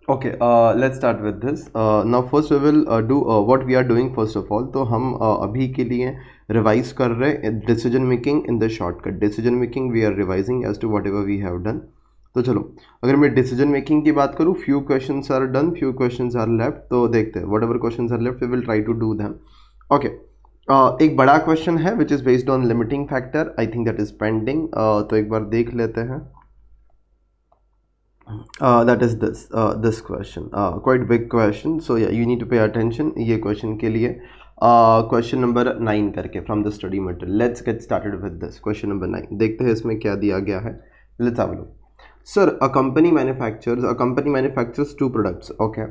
Okay, let's start with this. Now first we will do what we are doing first of all. तो हम अभी के लिए revise कर रहे हैं decision making in the shortcut. Decision making we are revising as to whatever we have done. तो चलो, अगर मैं डिसीजन मेकिंग की बात करूँ, few questions are done, few questions are left. तो देखते हैं, whatever questions are left we will try to do them. Okay, एक बड़ा क्वेश्चन है which is based on limiting factor. I think that is pending. तो एक बार देख लेते हैं. That is this question, quite big question, so yeah, you need to pay attention. ये question के लिए question number 9 करके from the study material. Let's get started with this question number 9. देखते हैं इसमें क्या दिया गया है. Let's have a look. Sir, a company manufactures two products. Okay,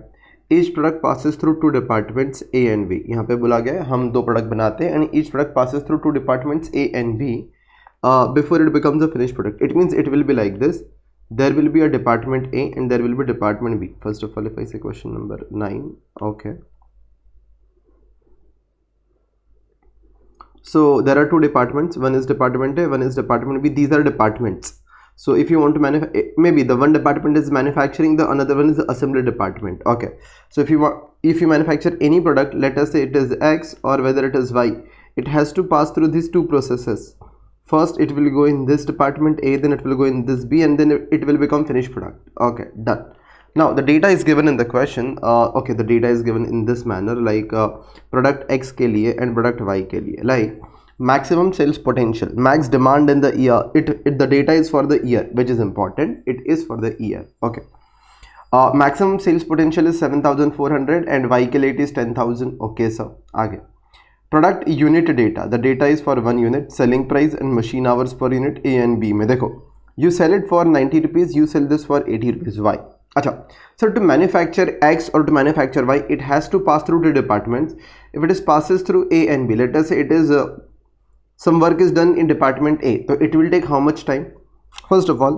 each product passes through two departments A and B. यहाँ पे बोला गया है हम दो प्रोडक्ट बनाते हैं and each product passes through two departments A and B before it becomes a finished product. It means it will be like this. There will be a department A and there will be department B. First of all, if I say question number 9, okay. So there are two departments. One is department A, one is department B. These are departments. So if you want to maybe the one department is manufacturing, the another one is the assembly department. Okay. So if you manufacture any product, let us say it is X or whether it is Y, it has to pass through these two processes. First it will go in this department A, then it will go in this B, and then it will become finished product. Okay, done. Now the data is given in the question. Okay, the data is given in this manner, like product X के लिए and product Y के लिए. Like maximum sales potential, max demand in the year. The data is for the year, which is important. It is for the year. Okay. Maximum sales potential is 7,400 and Y के लिए it is 10,000. Okay, sir. आगे. Product unit data, the data is for 1 unit. Selling price and machine hours per unit A and B में. देखो, you sell it for 90 rupees, you sell this for 80 rupees. Y? अच्छा sir, to manufacture X और to manufacture Y it has to pass through two departments. If it is passes through A and B, let us say it is some work is done in department A, तो it will take how much time? First of all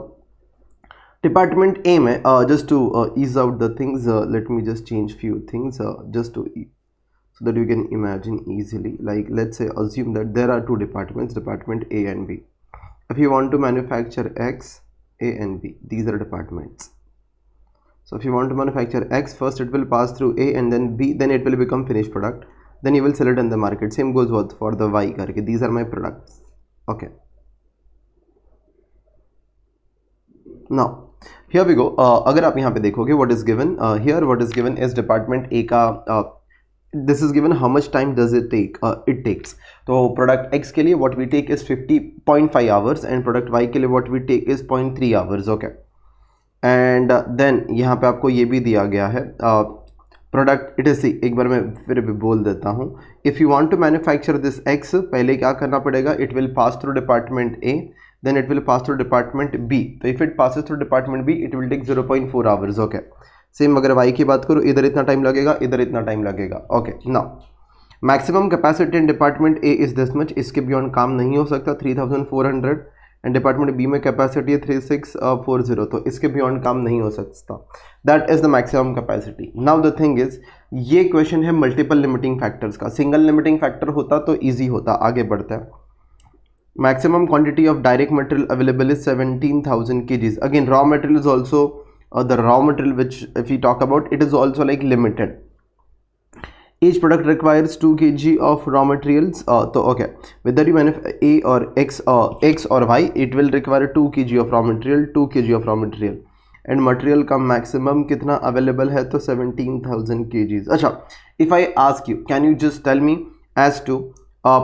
department A में just to ease out the things, let me just change few things just to so that you can imagine easily. Like let's say assume that there are two departments, department A and B. If you want to manufacture X, A and B, these are departments. So if you want to manufacture X, first it will pass through A and then B, then it will become finished product, then you will sell it in the market. Same goes what for the Y karke. These are my products. Okay, now here we go. अगर आप यहाँ पे देखोगे what is given here, what is given is department A का this is given how much time does it take. It takes, तो product X के लिए what we take is 50.5 hours and product Y के लिए what we take is 0.3 hours. Okay, and then यहाँ पे आपको ये भी दिया गया है product it is, एक बार मैं फिर भी बोल देता हूँ. if you want to manufacture this X, पहले क्या करना पड़ेगा? it will pass through department A, then it will pass through department B. तो if it passes through department B, it will take 0.4 hours. Okay, same अगर Y की बात करो, इधर इतना टाइम लगेगा, इधर इतना टाइम लगेगा. Okay, now maximum capacity in department A is this much. इसके बियॉन्ड काम नहीं हो सकता. 3,400 एंड डिपार्टमेंट बी में कैपेसिटी है 3,640, तो इसके बियॉन्ड काम नहीं हो सकता. That is the maximum capacity. Now the thing is, ये क्वेश्चन है मल्टीपल लिमिटिंग फैक्टर्स का. सिंगल लिमिटिंग फैक्टर होता तो ईजी होता. आगे बढ़ता है. Maximum quantity of direct material available is 17,000 kgs. Again raw material is also the raw material, which if we talk about, it is also like limited. Each product requires 2 kg of raw materials. So okay, whether you manufacture A or X or Y, it will require 2 kg of raw material, 2 kg of raw material, and material का maximum कितना available है? तो 17,000 kgs. अच्छा, if I ask you, can you just tell me as to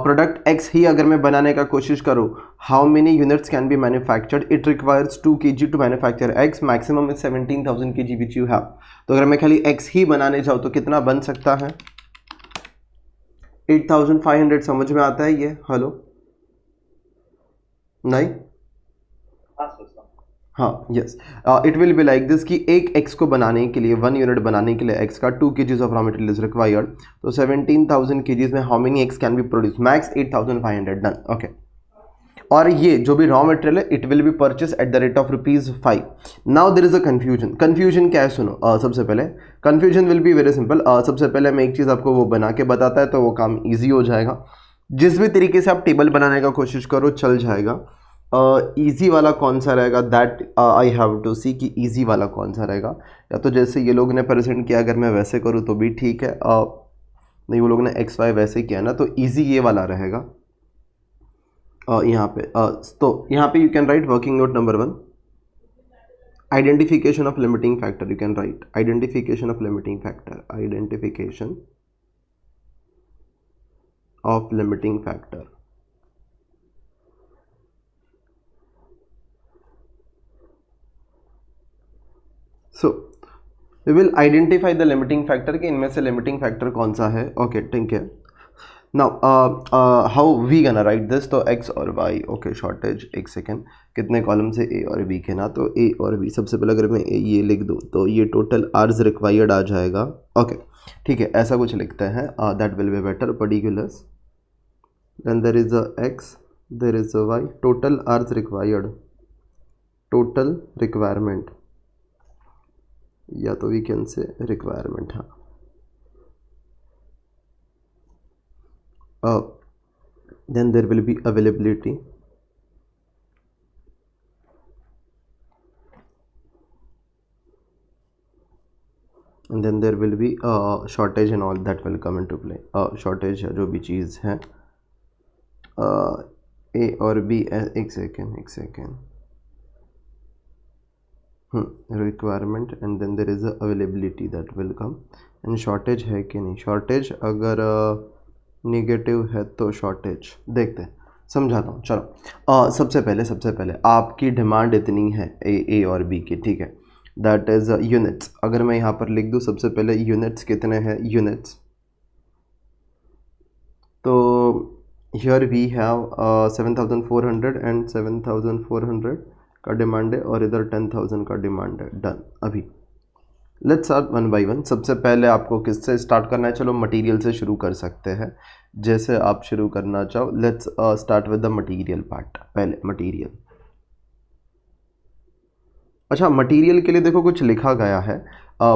product X ही अगर मैं बनाने का कोशिश करूँ, how many units can be manufactured? It requires 2 kg to manufacture X, maximum is 17,000 kg which you have. तो अगर मैं खाली एक्स ही बनाने जाऊँ तो कितना बन सकता है? 8,500. समझ में आता है ये? हेलो, नहीं? हाँ, yes. It will be like this कि एक एक्स को बनाने के लिए, 1 यूनिट बनाने के लिए एक्स का 2 kgs of raw material is required. तो 17,000 kgs में how many x can be produce? Max 8,500. Done. Okay, और ये जो भी रॉ मटेरियल है it will be purchase at the rate of ₹5. Now there is a confusion. Confusion क्या है? सुनो, सबसे पहले confusion will be very simple. सबसे पहले मैं एक चीज़ आपको वो बना के बताता है तो वो काम ईजी हो जाएगा. जिस भी तरीके से आप टेबल बनाने का कोशिश करो चल जाएगा. ईजी वाला कौन सा रहेगा, दैट आई हैव टू सी कि ईजी वाला कौन सा रहेगा। या तो जैसे ये लोग ने प्रेजेंट किया, अगर मैं वैसे करूँ तो भी ठीक है, नहीं वो लोग ने एक्स वाई वैसे किया ना, तो ईजी ये वाला रहेगा। यहाँ पे तो यहाँ पे you can write working note number 1, identification of limiting factor. You can write identification of limiting factor, identification of limiting factor. So we will identify the limiting factor कि इनमें से limiting factor कौन सा है। okay, ठीक है। Now how we gonna write this, तो x और y, okay, shortage, एक सेकेंड, कितने कॉलम से a और b के ना, तो a और b, सबसे पहले अगर मैं ये लिख दूँ तो ये टोटल आर्स रिक्वायर्ड आ जाएगा। ओके ठीक है, ऐसा कुछ लिखते हैं, that will be better, particulars, then there is a x, there is a y, total hours required, total requirement, या तो वी कैन से रिक्वायरमेंट, हाँ। Then there will be availability, and then there will be shortage and all that will come into play। shortage जो भी चीज़ है, A और B, एक second, requirement, and then there is a availability that will come, and shortage है कि नहीं, shortage अगर negative है तो शॉर्टेज, देखते हैं, समझाता हूँ, चलो। सबसे पहले आपकी डिमांड इतनी है ए और बी की, ठीक है, दैट इज़ यूनिट्स। अगर मैं यहाँ पर लिख दूँ सबसे पहले यूनिट्स कितने हैं, यूनिट्स, तो हियर वी हैव 7400 एंड 7400 का डिमांड है, और इधर 10,000 का डिमांड है, डन। अभी let's start one by one. सबसे पहले आपको किससे स्टार्ट करना है, चलो मटेरियल से शुरू कर सकते हैं, जैसे आप शुरू करना चाहो। Let's start with the material part, पहले मटेरियल। अच्छा, मटेरियल के लिए देखो कुछ लिखा गया है,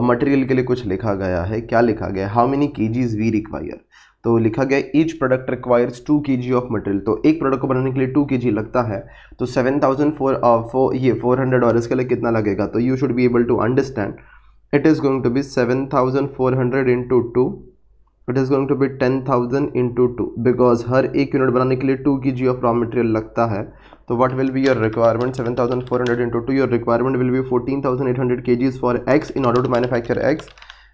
मटेरियल के लिए कुछ लिखा गया है, क्या लिखा गया है, how many kgs we require, तो लिखा गया each product requires 2 kg of material, तो एक प्रोडक्ट को बनाने के लिए 2 kg लगता है, तो 7,400 और इसके लिए कितना लगेगा, तो you should be able to understand it is going to be 7,400 into 2, it is going to be 10,000 into 2, because हर एक यूनिट बनाने के लिए 2 kg ऑफ रॉ मटेरियल लगता है, तो what will be your requirement, 7,400 into 2, your requirement will be 14,800 kgs for x in order to manufacture x,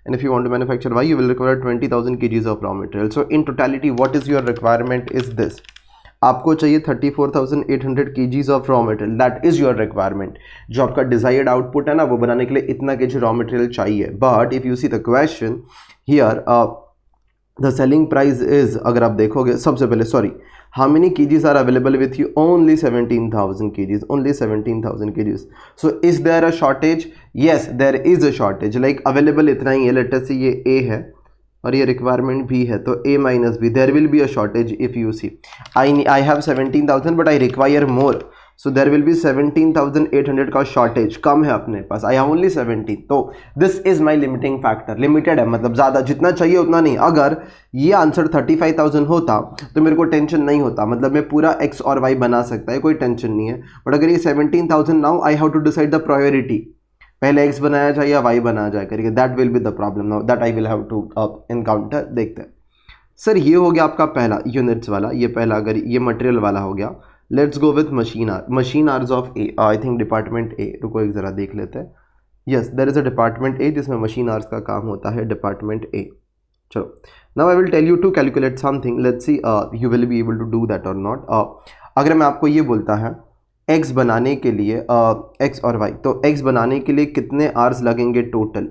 and if you want to manufacture y you will require 20,000 kgs of raw material। So in totality what is your requirement is this, आपको चाहिए 34,800 kgs of raw material, that is your requirement. जो आपका desired output है ना, वो बनाने के लिए इतना kg रॉ मटेरियल चाहिए, but if you see the question here, the selling price is, अगर आप देखोगे सबसे पहले, sorry, how many kgs are available with you, only 17,000 kgs, only 17,000 kgs। So is there a shortage, yes there is a shortage, like available इतना ही है, late us से ये ए है और ये रिक्वायरमेंट भी है, तो a minus B, there will be a shortage. If you see I have 17,000 but I require more, so there will be 17,800 का शॉर्टेज, कम है अपने पास, आई हैव ओनली 17, तो this is my limiting factor, limited है, मतलब ज़्यादा जितना चाहिए उतना नहीं। अगर ये आंसर 35,000 होता तो मेरे को टेंशन नहीं होता, मतलब मैं पूरा x और y बना सकता है, कोई टेंशन नहीं है, बट अगर ये 17,000, now I have to decide the priority, पहले x बनाया जाए या y बनाया जाए करके, that will be the problem now that I will have to encounter. देखते हैं सर, ये हो गया आपका पहला यूनिट्स वाला, ये पहला, अगर ये मटेरियल वाला हो गया, let's go with machine hours of A, I think department A, रुको एक ज़रा देख लेते हैं, yes there is a department A जिसमें मशीन आर्स का काम होता है, डिपार्टमेंट ए। चलो, now I will tell you to calculate something, let's see you will be able to do that और नॉट। अगर मैं आपको ये बोलता है x बनाने के लिए, x और y, तो x बनाने के लिए कितने आवर्स लगेंगे टोटल,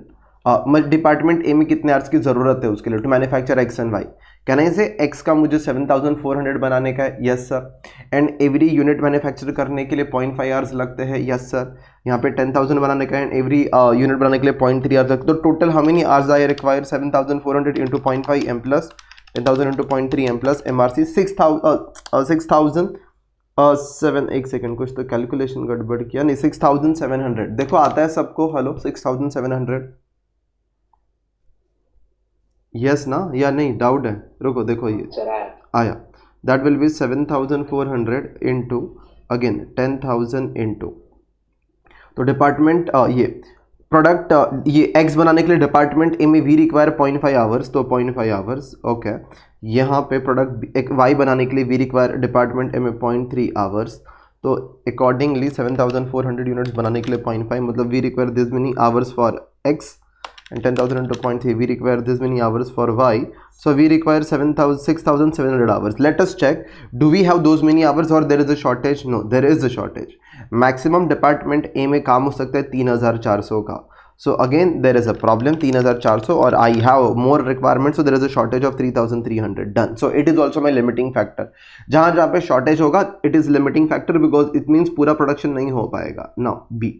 डिपार्टमेंट ए में कितने आवर्स की ज़रूरत है उसके लिए, to manufacture x and y, कहना से x का मुझे 7,400 बनाने का है, yes sir, and every unit manufacture करने के लिए 0.5 आवर्स लगते हैं, यस सर, यहाँ पे 10,000 बनाने का है एंड एवरी यूनिट बनाने के लिए 0.3 आवर्स लगते, तो total how many hours I require, 7,400 into 0.5 m plus 10,000 into 0.3 m plus MRC 6,000 7, एक सेकेंड, कुछ तो कैलकुलेशन गड़बड़ किया, नहीं 6,700, देखो आता है सबको, हेलो 6,700, यस ना, या नहीं डाउट है, रुको देखो ये आया, that will B 7,400 into again 10,000 into, तो डिपार्टमेंट ये प्रोडक्ट ये एक्स बनाने के लिए डिपार्टमेंट ए में वी रिक्वायर 0.5 आवर्स, तो 0.5 आवर्स ओके। यहाँ पे प्रोडक्ट एक वाई बनाने के लिए वी रिक्वायर डिपार्टमेंट ए में 0.3 आवर्स, तो अकॉर्डिंगली 7,400 यूनिट्स बनाने के लिए 0.5 मतलब we require this many hours for x and 10,000 into 0.3 we require this many hours for y, so we require 6,700 hours. Let us check, do we have those many hours or there is a shortage? No, there is a shortage. Maximum department A में काम हो सकता है 3,400 का, so again there is a problem 3,400 और I have more requirements, so there is a shortage of 3,300 done. So it is also my limiting factor. जहाँ पे shortage होगा it is limiting factor because it means पूरा production नहीं हो पाएगा. Now B,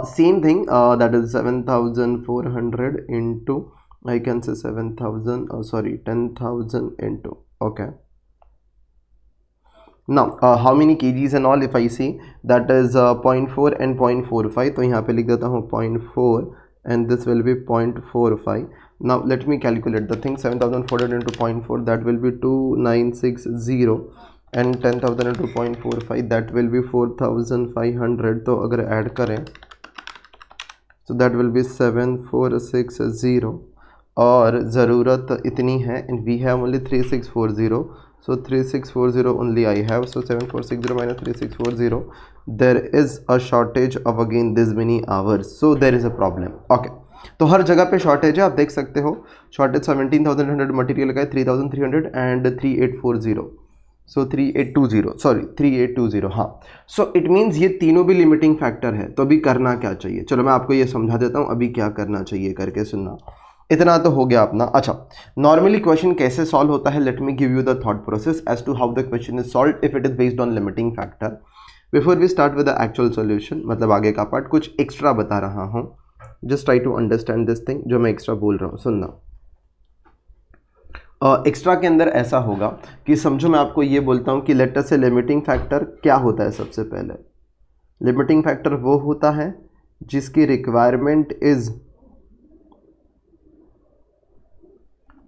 same thing, that is 7,400 into, I can say 10,000 into, okay. Now how many kgs and all, if I see that is 0.4 and 0.45, तो यहाँ पे लिख देता हूँ 0.4 and this will be 0.45. Now let me calculate the thing, 7,400 into 0.4 that will be 2,960 and 10,000 into 0.45 that will be 4,500, तो अगर add करें तो दैट विल बी 7,460 और ज़रूरत इतनी है and we have only 3,640, so 3,640 only I have, so 7,460 minus 3,640 there is a shortage of again this many hours, so there is a problem okay. तो हर जगह पे शॉर्टेज है, आप देख सकते हो शॉर्टेज 17,100 मटीरियल का है, 3,300 एंड 3,840, सो 3,820 हाँ। सो इट मीन्स ये तीनों भी लिमिटिंग फैक्टर है, तो अभी करना क्या चाहिए, चलो मैं आपको ये समझा देता हूँ अभी क्या करना चाहिए करके सुनना। इतना तो हो गया अपना। अच्छा, नॉर्मली क्वेश्चन कैसे सॉल्व होता है, let me give you the thought process as to how the question is solve if it is based on limiting factor. Before we start with the actual solution, मतलब आगे का part कुछ extra बता रहा हूँ, just try to understand this thing जो मैं extra बोल रहा हूँ, सुनना। एक्स्ट्रा के अंदर ऐसा होगा कि समझो मैं आपको ये बोलता हूँ कि लेट अस से लिमिटिंग फैक्टर क्या होता है। सबसे पहले लिमिटिंग फैक्टर वो होता है जिसकी requirement is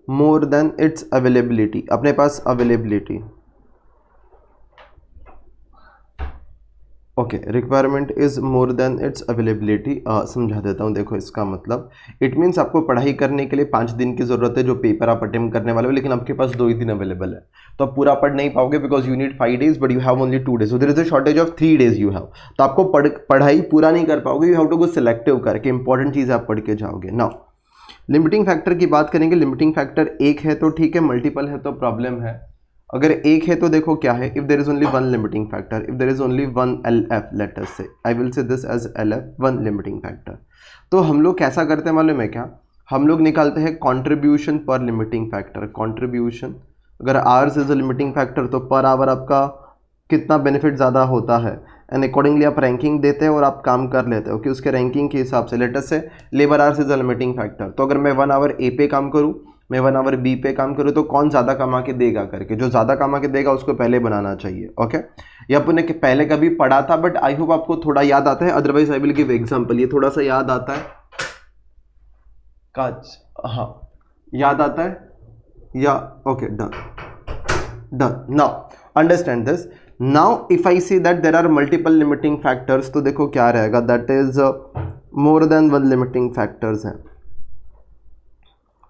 more than its availability, अपने पास availability okay, requirement is more than its availability. समझा देता हूँ, देखो इसका मतलब इट मीन्स आपको पढ़ाई करने के लिए 5 दिन की ज़रूरत है जो पेपर आप अटेम्प्ट करने वाले हो, लेकिन आपके पास 2 ही दिन अवेलेबल है, तो आप पूरा पढ़ नहीं पाओगे because you need 5 days but you have only 2 days, so there is a shortage of 3 days you have, तो आपको पढ़ाई पूरा नहीं कर पाओगे, you have to go selective करके इंपॉर्टेंट चीज़ आप पढ़ के जाओगे। नाउ लिमिटिंग फैक्टर की बात करेंगे, लिमिटिंग फैक्टर एक है तो ठीक है, मल्टीपल है तो प्रॉब्लम है। अगर एक है तो देखो क्या है, if there is only one limiting factor, if there is only one LF, let us say I will say this as LF, one limiting factor, तो हम लोग कैसा करते हैं मालूम है क्या, हम लोग निकालते हैं contribution per limiting factor. Contribution अगर hours is a limiting factor तो पर आवर आपका कितना बेनिफिट ज़्यादा होता है, एंड अकॉर्डिंगली आप रैंकिंग देते हैं और आप काम कर लेते हो कि उसके रैंकिंग के हिसाब से। लेट अस से labour hours is a limiting factor, तो अगर मैं 1 आवर A पे काम करूँ, मैं 1 आवर B पे काम करूँ, तो कौन ज़्यादा कमा के देगा करके, जो ज़्यादा कमा के देगा उसको पहले बनाना चाहिए ओके। ये अपने पहले कभी पढ़ा था बट आई होप आपको थोड़ा याद आता है, otherwise I will give example. ये थोड़ा सा याद आता है काच, हाँ याद आता है या okay, done done. Now understand this, now if I see that there are multiple limiting factors, तो देखो क्या रहेगा, that is more than one limiting factors हैं,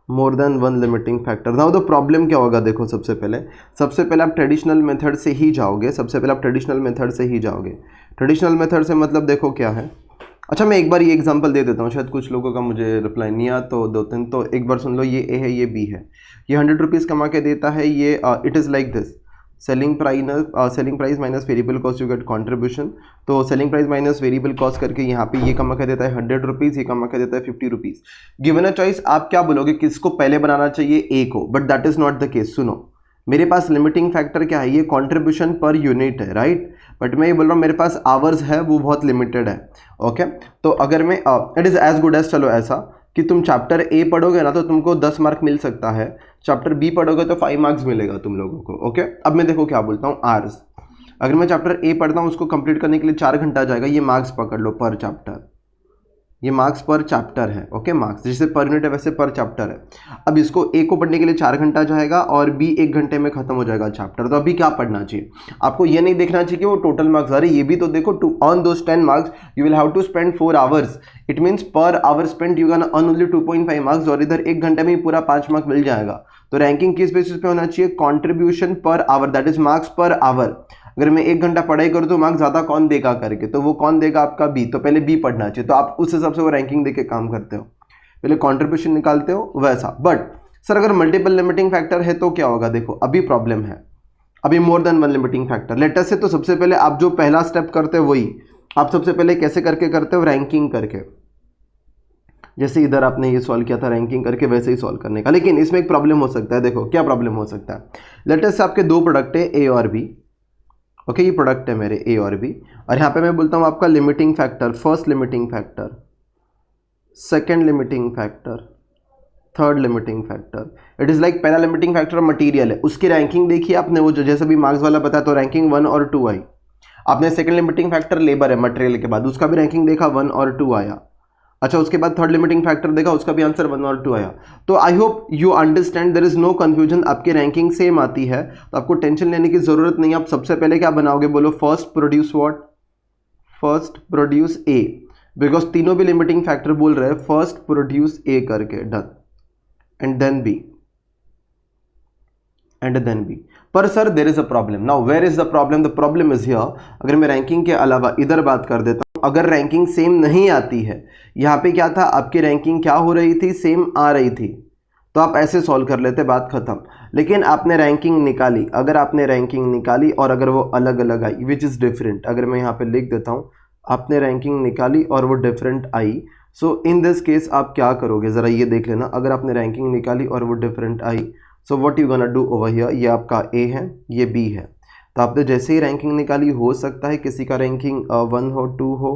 more than one limiting factor. Now the problem क्या होगा, देखो सबसे पहले आप ट्रेडिशनल मेथड से ही जाओगे, सबसे पहले आप ट्रेडिशनल मेथड से ही जाओगे। ट्रेडिशनल मेथड से मतलब देखो क्या है, अच्छा मैं एक बार ये एग्जांपल दे देता हूँ, शायद कुछ लोगों का मुझे रिप्लाई नहीं आया, तो 2-3 तो एक बार सुन लो। ये A है, ये B है, ये 100 रुपीज़ कमा के देता है, ये it is like this, selling price minus variable cost you get contribution, तो selling price minus variable cost करके यहाँ पे ये कमा के देता है 100 रुपीज़, ये कमा के देता है 50 रुपीज़। गिवन अ चॉइस, आप क्या बोलोगे, किसको पहले बनाना चाहिए, A को, but that is not the case. सुनो, मेरे पास लिमिटिंग फैक्टर क्या है, ये कंट्रीब्यूशन पर यूनिट है, राइट, बट मैं ये बोल रहा हूँ मेरे पास आवर्स है वो बहुत लिमिटेड है ओके। तो अगर मैं it is as good as, चलो ऐसा कि तुम चैप्टर A पढ़ोगे ना तो तुमको 10 मार्क मिल सकता है, चैप्टर B पढ़ोगे तो 5 मार्क्स मिलेगा तुम लोगों को ओके। अब मैं देखो क्या बोलता हूँ, आवर्स, अगर मैं चैप्टर A पढ़ता हूँ उसको कंप्लीट करने के लिए 4 घंटा जाएगा, ये मार्क्स पकड़ लो पर चैप्टर, ये मार्क्स पर चैप्टर है, ओके, मार्क्स जैसे पर यूनिट है वैसे पर चैप्टर है। अब इसको ए को पढ़ने के लिए 4 घंटा जाएगा और बी 1 घंटे में खत्म हो जाएगा चैप्टर। तो अभी क्या पढ़ना चाहिए आपको, ये नहीं देखना चाहिए कि वो टोटल मार्क्स, अरे ये भी तो देखो, to on those 10 marks you will have to spend 4 hours, it means per hour spend you can earn only 2.5 marks, और इधर 1 घंटे में ही पूरा 5 मार्क्स मिल जाएगा। तो रैंकिंग किस बेसिस पे होना चाहिए, contribution per hour, that is marks per hour. अगर मैं 1 घंटा पढ़ाई करूँ तो मार्क्स ज़्यादा कौन देगा करके, तो वो कौन देगा आपका बी, तो पहले बी पढ़ना चाहिए। तो आप उस हिसाब से वो रैंकिंग देके काम करते हो, पहले कंट्रीब्यूशन निकालते हो वैसा। बट सर अगर मल्टीपल लिमिटिंग फैक्टर है तो क्या होगा, देखो अभी प्रॉब्लम है, अभी more than one limiting factor later से। तो सबसे पहले आप जो पहला स्टेप करते हो वही आप सबसे पहले कैसे करके करते हो, रैंकिंग करके। जैसे इधर आपने ये सॉल्व किया था रैंकिंग करके, वैसे ही सॉल्व करने का। लेकिन इसमें एक प्रॉब्लम हो सकता है, देखो क्या प्रॉब्लम हो सकता है। लेटर से आपके दो प्रोडक्ट है ए और बी, ओके, ये प्रोडक्ट है मेरे ए और बी, और यहाँ पे मैं बोलता हूँ आपका limiting factor, first limiting factor, second limiting factor, third limiting factor. It is like पहला लिमिटिंग फैक्टर मटेरियल है, उसकी रैंकिंग देखिए आपने, वो जो जैसे भी मार्क्स वाला बताया तो रैंकिंग 1 और 2 आई। आपने सेकंड लिमिटिंग फैक्टर लेबर है मटेरियल के बाद, उसका भी रैंकिंग देखा 1 और 2 आया। अच्छा, उसके बाद थर्ड लिमिटिंग फैक्टर देखा, उसका भी आंसर 1 और 2 आया। तो I hope you understand, there is no confusion, आपकी रैंकिंग सेम आती है तो आपको टेंशन लेने की जरूरत नहीं। आप सबसे पहले क्या बनाओगे, बोलो first produce what, first produce A, because तीनों भी लिमिटिंग फैक्टर बोल रहे हैं, फर्स्ट प्रोड्यूस ए करके, done, and then B, and then B. पर sir there is a problem, now where is the problem, the problem is here. अगर मैं ranking के अलावा इधर बात कर देता हूं, अगर रैंकिंग सेम नहीं आती है, यहाँ पे क्या था, आपकी रैंकिंग क्या हो रही थी, सेम आ रही थी, तो आप ऐसे सॉल्व कर लेते, बात खत्म। लेकिन आपने रैंकिंग निकाली, अगर आपने रैंकिंग निकाली और अगर वो अलग अलग आई विच इज़ डिफरेंट, अगर मैं यहाँ पे लिख देता हूँ आपने रैंकिंग निकाली और वो different I, so in this case आप क्या करोगे, ज़रा ये देख लेना। अगर आपने रैंकिंग निकाली और वो different I, so what you gonna do over here, ये आपका ए है, ये बी है। तो आपने जैसे ही रैंकिंग निकाली, हो सकता है किसी का रैंकिंग 1 हो, 2 हो,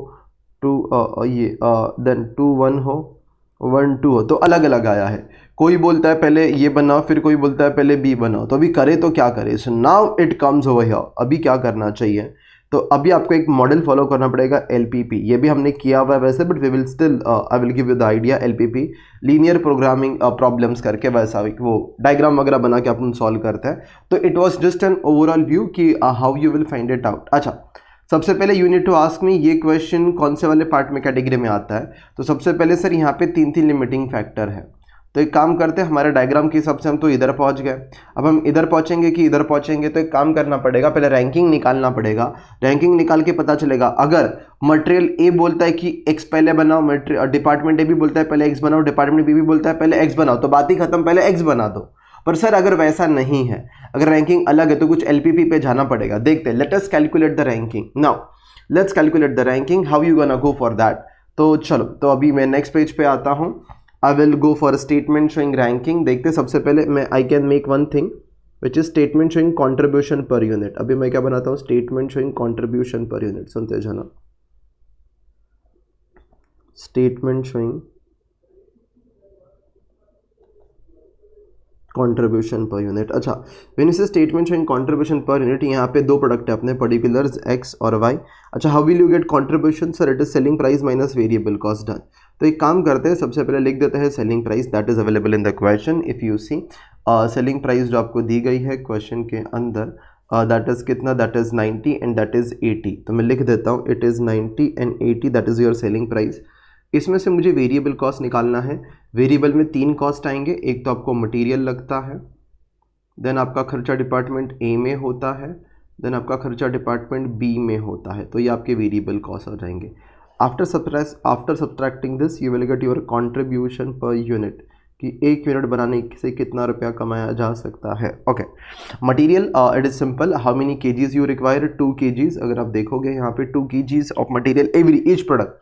2 ये देन 2 1 हो, 1 2 हो, तो अलग अलग आया है। कोई बोलता है पहले ये बनाओ, फिर कोई बोलता है पहले बी बनाओ, तो अभी करे तो क्या करे। So now it comes over here, अभी क्या करना चाहिए, तो अभी आपको एक मॉडल फॉलो करना पड़ेगा, एलपीपी। ये भी हमने किया हुआ है वैसे, but we will still I will give you the idea, LPP linear programming problems करके, वैसा वो डायग्राम वगैरह बना के अपन सॉल्व करते हैं। तो it was just an overall view कि how you will find it out. अच्छा, सबसे पहले you need to ask me ये क्वेश्चन कौन से वाले पार्ट में कैटेगरी में आता है। तो सबसे पहले सर यहाँ पे 3 लिमिटिंग फैक्टर है, तो एक काम करते हैं, हमारे डायग्राम के हिसाब से हम तो इधर पहुंच गए, अब हम इधर पहुंचेंगे कि इधर पहुंचेंगे, तो एक काम करना पड़ेगा, पहले रैंकिंग निकालना पड़ेगा। रैंकिंग निकाल के पता चलेगा, अगर मटेरियल ए बोलता है कि एक्स पहले बनाओ, डिपार्टमेंट ए भी बोलता है पहले एक्स बनाओ, डिपार्टमेंट बी भी बोलता है पहले एक्स बनाओ, तो बात ही खत्म, पहले एक्स बना दो। पर सर अगर वैसा नहीं है, अगर रैंकिंग अलग है, तो कुछ एलपीपी पे जाना पड़ेगा। देखते हैं, late us calculate the ranking. Now let's calculate the ranking, how you gonna go for that. तो चलो, तो अभी मैं नेक्स्ट पेज पे आता हूँ। I will go for a statement showing ranking। देखते सबसे पहले मैं I can make one thing which is statement showing contribution per unit। अभी मैं क्या बनाता हूँ, statement showing contribution per unit। सुनते जाना, statement showing contribution per unit। अच्छा, when you say statement showing contribution per unit, यहाँ पे दो प्रोडक्ट है अपने, पर्टिकुलर्स x और y। अच्छा, how will you get contribution sir, it is selling price minus variable cost, done। तो एक काम करते हैं, सबसे पहले लिख देते हैं selling price, that is available in the question. If you see selling price जो आपको दी गई है क्वेश्चन के अंदर, दैट इज़ कितना, that is 90 and that is 80। तो मैं लिख देता हूँ it is 90 and 80, that is your selling price. इसमें से मुझे वेरिएबल कॉस्ट निकालना है। वेरिएबल में 3 कॉस्ट आएंगे, एक तो आपको मटीरियल लगता है, देन आपका खर्चा डिपार्टमेंट ए में होता है, देन आपका खर्चा डिपार्टमेंट बी में होता है। तो ये आपके वेरिएबल कॉस्ट आ जाएंगे। After subtracting this you will get your contribution per unit, कि 1 यूनिट बनाने से कितना रुपया कमाया जा सकता है। Okay, material it is simple, how many KGs you require, 2 KGs. अगर आप देखोगे यहाँ पे 2 kgs of material every each product,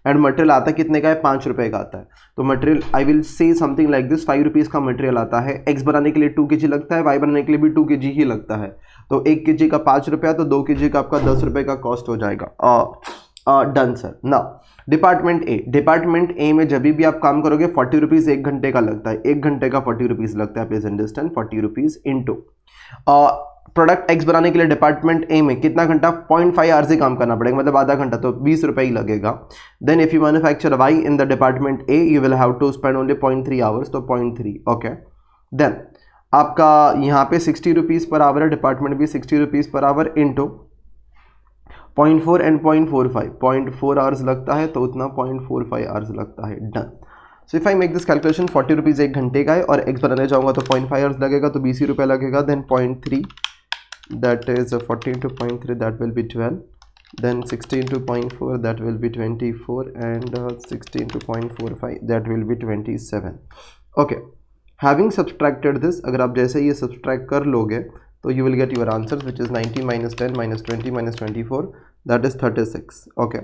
and material आता कितने का है, 5 रुपये का आता है। तो material I will say something like this, 5 rupees का मटेरियल आता है। एक्स बनाने के लिए 2 केजी लगता है, वाई बनाने के लिए भी 2 केजी ही लगता है। तो 1 केजी का 5 रुपया, तो 2 केजी का आपका 10 रुपये का कॉस्ट हो जाएगा। Done sir. Now department A में जब भी आप काम करोगे 40 रुपीज़ 1 घंटे का लगता है, 1 घंटे का 40 रुपीज़ लगता है, please understand, 40 rupees into product x बनाने के लिए डिपार्टमेंट ए में कितना घंटा, 0.5 आवर से काम करना पड़ेगा, मतलब आधा घंटा, तो 20 रुपये ही लगेगा. Then if you manufacture y in the department A you will have to spend only 0.3 hours, तो 0.3. ओके. देन आपका यहाँ पे 60 रुपीज़ पर आवर है, डिपार्टमेंट भी 60 rupees per hour into 0.4 and 0.45, 0.4 hours लगता है तो उतना 0.45 आवर्स लगता है. Done. So if I make this calculation 40 rupees एक घंटे का है और एक्स बनाने जाऊँगा तो 0.5 आवर्स लगेगा, तो 20 रुपये लगेगा. Then 0.3 that is 40 into 0.3 that will be 12, then 60 into 0.4 that will be 24, and 60 into 0.45 that will be 27. okay, having subtracted this, अगर आप जैसे ये subtract कर लोगे तो you will get your answers which is 90 minus 10 minus 20 minus 24 that is 36. okay,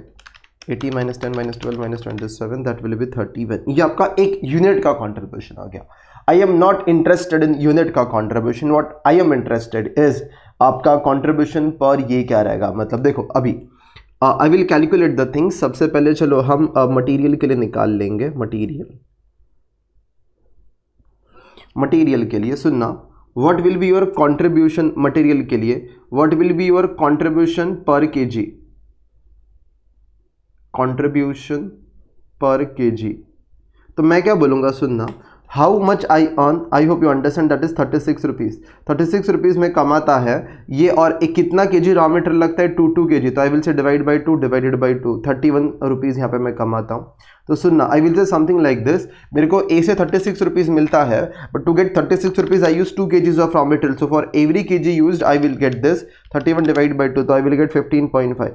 80 minus 10 minus 12 minus 27 that will be 31. ये आपका एक यूनिट का कॉन्ट्रीब्यूशन आ गया. I am not interested in unit का contribution, what I am interested is आपका contribution per ये क्या रहेगा. मतलब देखो अभी I will calculate the things. सबसे पहले चलो हम मटेरियल के लिए निकाल लेंगे. मटेरियल के लिए सुनना, what will be your contribution material के लिए, what will be your contribution पर केजी, कॉन्ट्रीब्यूशन पर केजी. तो मैं क्या बोलूँगा, सुनना, how much I earn, I hope you understand, that is 36 rupees. 36 rupees में कमाता है ये, और एक कितना केजी रॉ मटेरियल लगता है, 2 केजी, तो I will say divide by 2 divided by 2, 31 rupees यहाँ पे मैं कमाता हूँ. तो सुनना, I will say something like this, मेरे को ए से 36 रुपीज़ मिलता है, but to get 36 rupees I use 2 kgs of raw material, so for every kg used I will get this 31 divide by 2, तो I will get 15.5.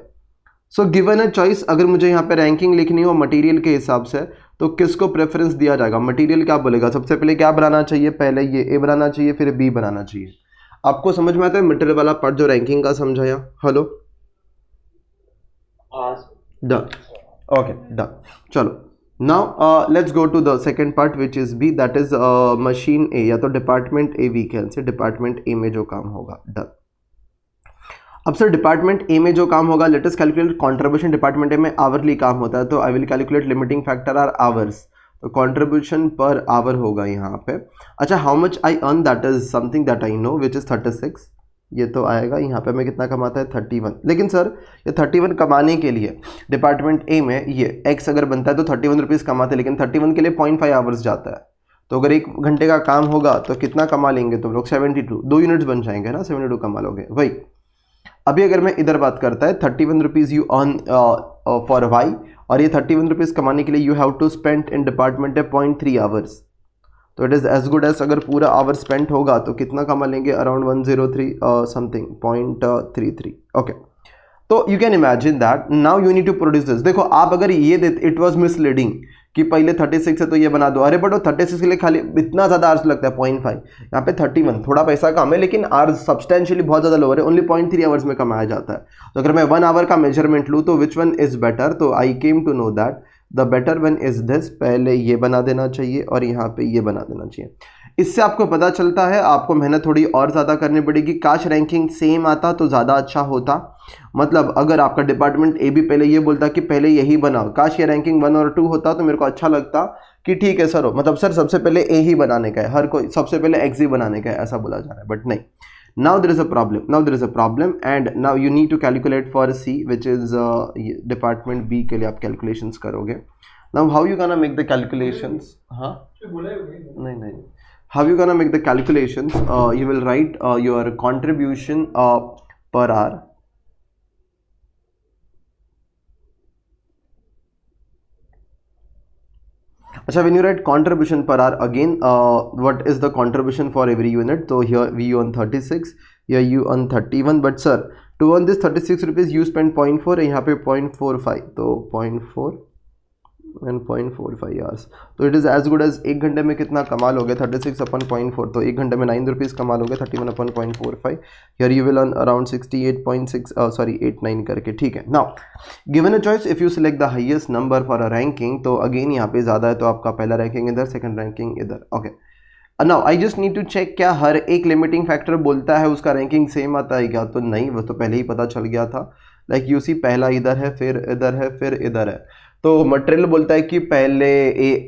So given a choice, अगर मुझे यहाँ पे रैंकिंग लिखनी हो मटेरियल के हिसाब से तो किसको प्रेफरेंस दिया जाएगा. मटेरियल क्या बोलेगा, सबसे पहले क्या बनाना चाहिए, पहले ये ए बनाना चाहिए फिर बी बनाना चाहिए. आपको समझ में आता है मटेरियल वाला पार्ट जो रैंकिंग का समझाया. Hello, done. Okay done. चलो now let's go to the second part which is B, that is machine A, या तो डिपार्टमेंट ए वीकेंड से डिपार्टमेंट ए में जो काम होगा. डन. अब सर डिपार्टमेंट ए में जो काम होगा, let us calculate contribution. Department A में आवरली काम होता है, तो I will calculate limiting factor are hours, तो कंट्रीब्यूशन पर आवर होगा यहाँ पे. अच्छा, how much I earn, that is something that I know which is 36. ये तो आएगा यहाँ पे, मैं कितना कमाता है 31. लेकिन सर ये 31 कमाने के लिए डिपार्टमेंट ए में ये एक्स अगर बनता है तो 31 रुपीज़ कमाते हैं, लेकिन 31 के लिए 0.5 आवर्स जाता है. तो अगर एक घंटे का काम होगा तो कितना कमा लेंगे तुम लोग, 72. 2 यूनिट्स बन जाएंगे ना, 72 कमा लोगे. वही अभी अगर मैं इधर बात करता है 31 rupees you earn for Y, और ये 31 रुपीज़ कमाने के लिए you have to spend in department है 0.3 आवर्स. तो it is as good as अगर पूरा आवर स्पेंड होगा तो कितना कमा लेंगे, अराउंड 103 समथिंग 0.33. ओके, तो you can imagine that now you need to produce this. देखो आप अगर ये देते, इट वॉज मिसलीडिंग कि पहले 36 है तो ये बना दो, अरे बट वो 36 के लिए खाली इतना ज़्यादा आवर्स लगता है 0.5, यहाँ पे 31, थोड़ा पैसा कम है लेकिन आवर्स सब्सटेंशियली बहुत ज़्यादा लोअर है, ओनली 0.3 आवर्स में कमाया जाता है. तो अगर मैं 1 आवर का मेजरमेंट लूँ तो विच वन इज़ बेटर, तो I came to know that the better one is this. पहले ये बना देना चाहिए और यहाँ पे ये बना देना चाहिए. इससे आपको पता चलता है आपको मेहनत थोड़ी और ज़्यादा करनी पड़ेगी. काश रैंकिंग सेम आता तो ज़्यादा अच्छा होता. मतलब अगर आपका डिपार्टमेंट ए भी पहले ये बोलता कि पहले यही बनाओ, काश ये रैंकिंग 1 और 2 होता तो मेरे को अच्छा लगता कि ठीक है सर, मतलब सर सबसे पहले ए ही बनाने का है, हर कोई सबसे पहले एक्स ही बनाने का है, ऐसा बोला जा रहा है. बट नहीं, now there is a problem, and now you need to calculate for C which is department B के लिए आप कैलकुलेशंस करोगे. Now how you gonna make the calculations, हाँ नहीं, how you gonna make the calculations, you will write your contribution per hour. अच्छा, when you write contribution per hour, again what is the contribution for every unit? So here we earn 36, here you earn 31, but sir to earn this 36 rupees you spend 0.4, यहाँ पे 0.45, तो 0.4 and 0.45 hours. तो it is as good as एक घंटे में कितना कमा लोगे, 36 अपन 0.4, तो एक घंटे में 9 रुपीज़ कमा लोगे, 31 अपन 0.45. Here you will earn around 68.89 करके. ठीक है. Now given a choice, if you select the highest number for a ranking, तो अगेन यहाँ पे ज़्यादा है तो आपका पहला रैंकिंग इधर, सेकंड रैंकिंग इधर. Okay, now I just need to check क्या हर एक लिमिटिंग फैक्टर बोलता है उसका रैंकिंग सेम आता है क्या. तो नहीं, वो तो पहले ही पता चल गया था. लाइक यू सी, पहला इधर है, फिर इधर है, फिर इधर है. तो मटेरियल बोलता है कि पहले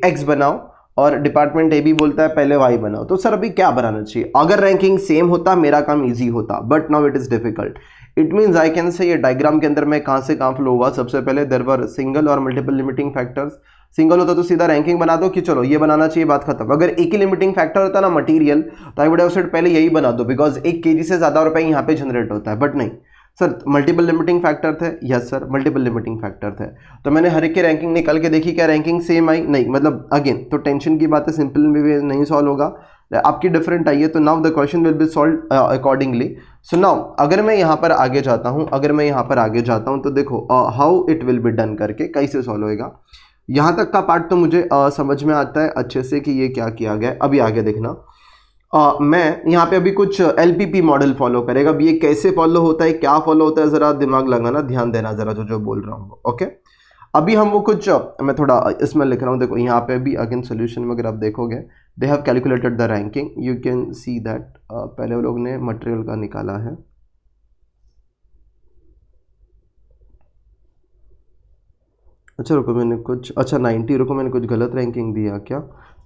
एक्स बनाओ और डिपार्टमेंट ए बी बोलता है पहले वाई बनाओ, तो सर अभी क्या बनाना चाहिए? अगर रैंकिंग सेम होता मेरा काम इजी होता, but now it is difficult. It means I can से ये डायग्राम के अंदर मैं कहाँ से कहाँ फ्लो हुआ। सबसे पहले देयर वर सिंगल और मल्टीपल लिमिटिंग फैक्टर्स। सिंगल होता तो सीधा रैंकिंग बना दो कि चलो ये बनाना चाहिए, बात खत्म। अगर एक ही लिमिटिंग फैक्टर होता ना मटेरियल, तो आई वुड हैव सेड पहले यही बना दो, बिकॉज 1 kg से ज्यादा रुपए यहाँ पे जनरेट होता है। बट नहीं सर, मल्टीपल लिमिटिंग फैक्टर थे। Yes sir, multiple limiting factor थे, तो मैंने हर एक की रैंकिंग निकाल के देखी, क्या रैंकिंग सेम आई? नहीं, मतलब अगेन तो टेंशन की बात है, सिंपल में भी नहीं सॉल्व होगा, आपकी डिफरेंट आई है। तो now the question will be solve accordingly. So now अगर मैं यहाँ पर आगे जाता हूँ, तो देखो how it will be done करके कैसे सॉल्व होएगा। यहाँ तक का पार्ट तो मुझे समझ में आता है अच्छे से कि ये क्या किया गया है। अभी आगे देखना, मैं यहाँ पे अभी कुछ LPP मॉडल फॉलो करेगा। अब ये कैसे फॉलो होता है, क्या फॉलो होता है, जरा दिमाग लगाना, ध्यान देना जरा जो बोल रहा हूँ। ओके, अभी हम वो कुछ मैं थोड़ा इसमें लिख रहा हूँ। देखो यहाँ पे भी अगेन सोल्यूशन में अगर आप देखोगे, they have calculated the ranking, you can see that पहले वो लोग ने मटेरियल का निकाला है। अच्छा रुको, मैंने कुछ 90, रुको मैंने कुछ गलत रैंकिंग दिया क्या?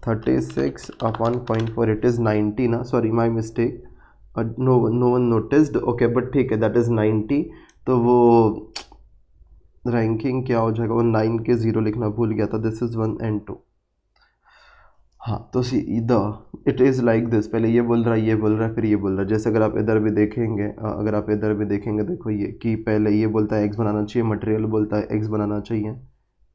36 अपॉन 0.4, इट इज़ 90 ना, sorry my mistake, no one noticed. Okay but ठीक है, दैट इज़ 90। तो वो रैंकिंग क्या हो जाएगा, वो 9 के 0 लिखना भूल गया था, दिस इज़ 1 and 2। हाँ तो see the it is like this, पहले ये बोल रहा है फिर ये बोल रहा है। जैसे अगर आप इधर भी देखेंगे, देखो ये कि पहले ये बोलता है एक्स बनाना चाहिए, मटेरियल बोलता है एक्स बनाना चाहिए,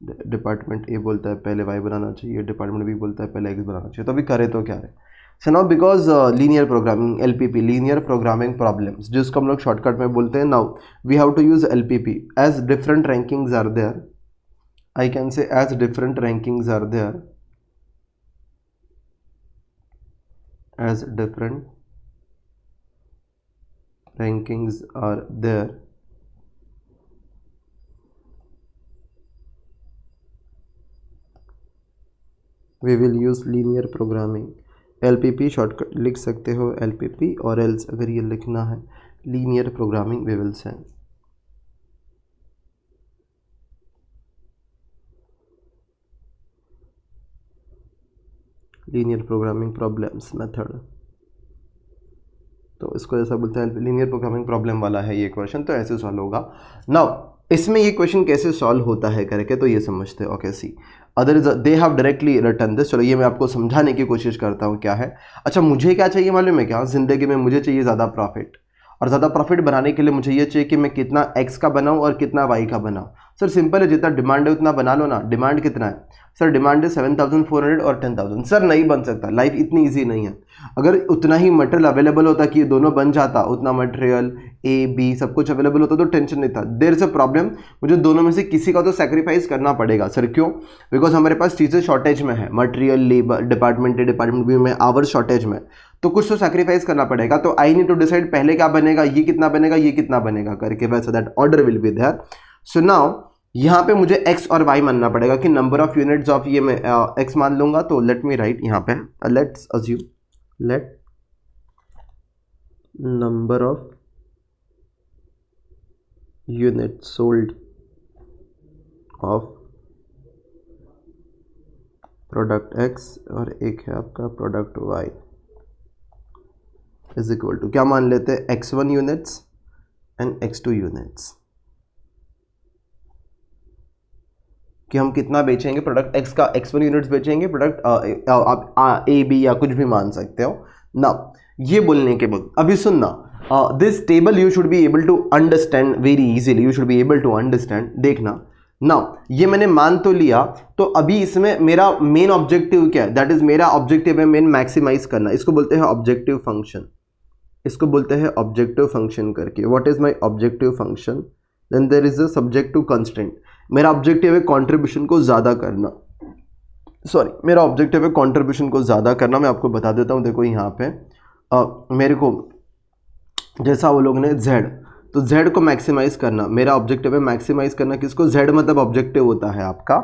डिपार्टमेंट ए बोलता है पहले वाई बनाना चाहिए, डिपार्टमेंट बी बोलता है पहले एक्स बनाना चाहिए। तो अभी करे तो क्या है? So now because linear programming, LPP linear programming problems, जिसको हम लोग शॉर्टकट में बोलते हैं। Now we have to use LPP as different rankings are there, I can say as different rankings are there, as different rankings are there, we will use linear programming। LPP shortcut लिख सकते हो LPP, और else अगर ये लिखना है linear programming we will say। Linear programming problems method, तो इसको ऐसा बोलते हैं, लीनियर प्रोग्रामिंग प्रॉब्लम वाला है ये क्वेश्चन, तो ऐसे सॉल्व होगा। नाउ इसमें ये क्वेश्चन कैसे सॉल्व होता है करके तो ये समझते हो। Okay see other they have directly return this. चलो ये मैं आपको समझाने की कोशिश करता हूँ क्या है। अच्छा मुझे क्या चाहिए मालूम है क्या? ज़िंदगी में मुझे चाहिए ज़्यादा प्रॉफिट, और ज़्यादा प्रॉफिट बनाने के लिए मुझे ये चाहिए कि मैं कितना एक्स का बनाऊँ और कितना वाई का बनाऊँ। सर सिंपल है, जितना डिमांड है उतना बना लो ना। डिमांड कितना है सर? डिमांड है 7,400 और 10,000। सर नहीं बन सकता, लाइफ इतनी ईजी नहीं है। अगर उतना ही मटेरियल अवेलेबल होता कि ये दोनों बन जाता, उतना मटेरियल A B सब कुछ अवेलेबल होता तो टेंशन नहीं था। देयर इज अ प्रॉब्लम, मुझे दोनों में से किसी का तो सेक्रीफाइस करना पड़ेगा। सर क्यों? बिकॉज हमारे पास चीज़ें शॉर्टेज में है, मटेरियल, लेबर, डिपार्टमेंट बी में आवर शॉर्टेज में, तो कुछ तो सेक्रीफाइस करना पड़ेगा। तो आई नीड टू डिसाइड पहले क्या बनेगा, ये कितना बनेगा करके, वैसे that order will be there. So now यहाँ पे मुझे x और y मानना पड़ेगा कि नंबर ऑफ यूनिट्स ऑफ ये मैं x मान लूंगा। तो लेट मी राइट यहाँ पे, let's assume, let number of unit sold of product x और एक है आपका product y is equal to, क्या मान लेते हैं, x1 units and x2 units, कि हम कितना बेचेंगे प्रोडक्ट x का, x1 यूनिट्स बेचेंगे, प्रोडक्ट आप A B या कुछ भी मान सकते हो ना। ये बोलने के बाद अभी सुनना, this table you should be able to understand very easily, you should be able to understand. देखना ना, ये मैंने मान तो लिया, तो अभी इसमें मेरा मेन ऑब्जेक्टिव क्या है? दैट इज मेरा ऑब्जेक्टिव है मेन मैक्सिमाइज करना, इसको बोलते हैं ऑब्जेक्टिव फंक्शन, इसको बोलते हैं ऑब्जेक्टिव फंक्शन करके। What is my objective function? Then there is a subjective constraint. मेरा ऑब्जेक्टिव है कंट्रीब्यूशन को ज़्यादा करना, मेरा ऑब्जेक्टिव है कंट्रीब्यूशन को ज़्यादा करना। मैं आपको बता देता हूँ, देखो यहाँ पे मेरे को जैसा वो लोग ने z, तो z को मैक्सिमाइज करना, मेरा ऑब्जेक्टिव है मैक्सिमाइज करना किसको? z मतलब ऑब्जेक्टिव होता है आपका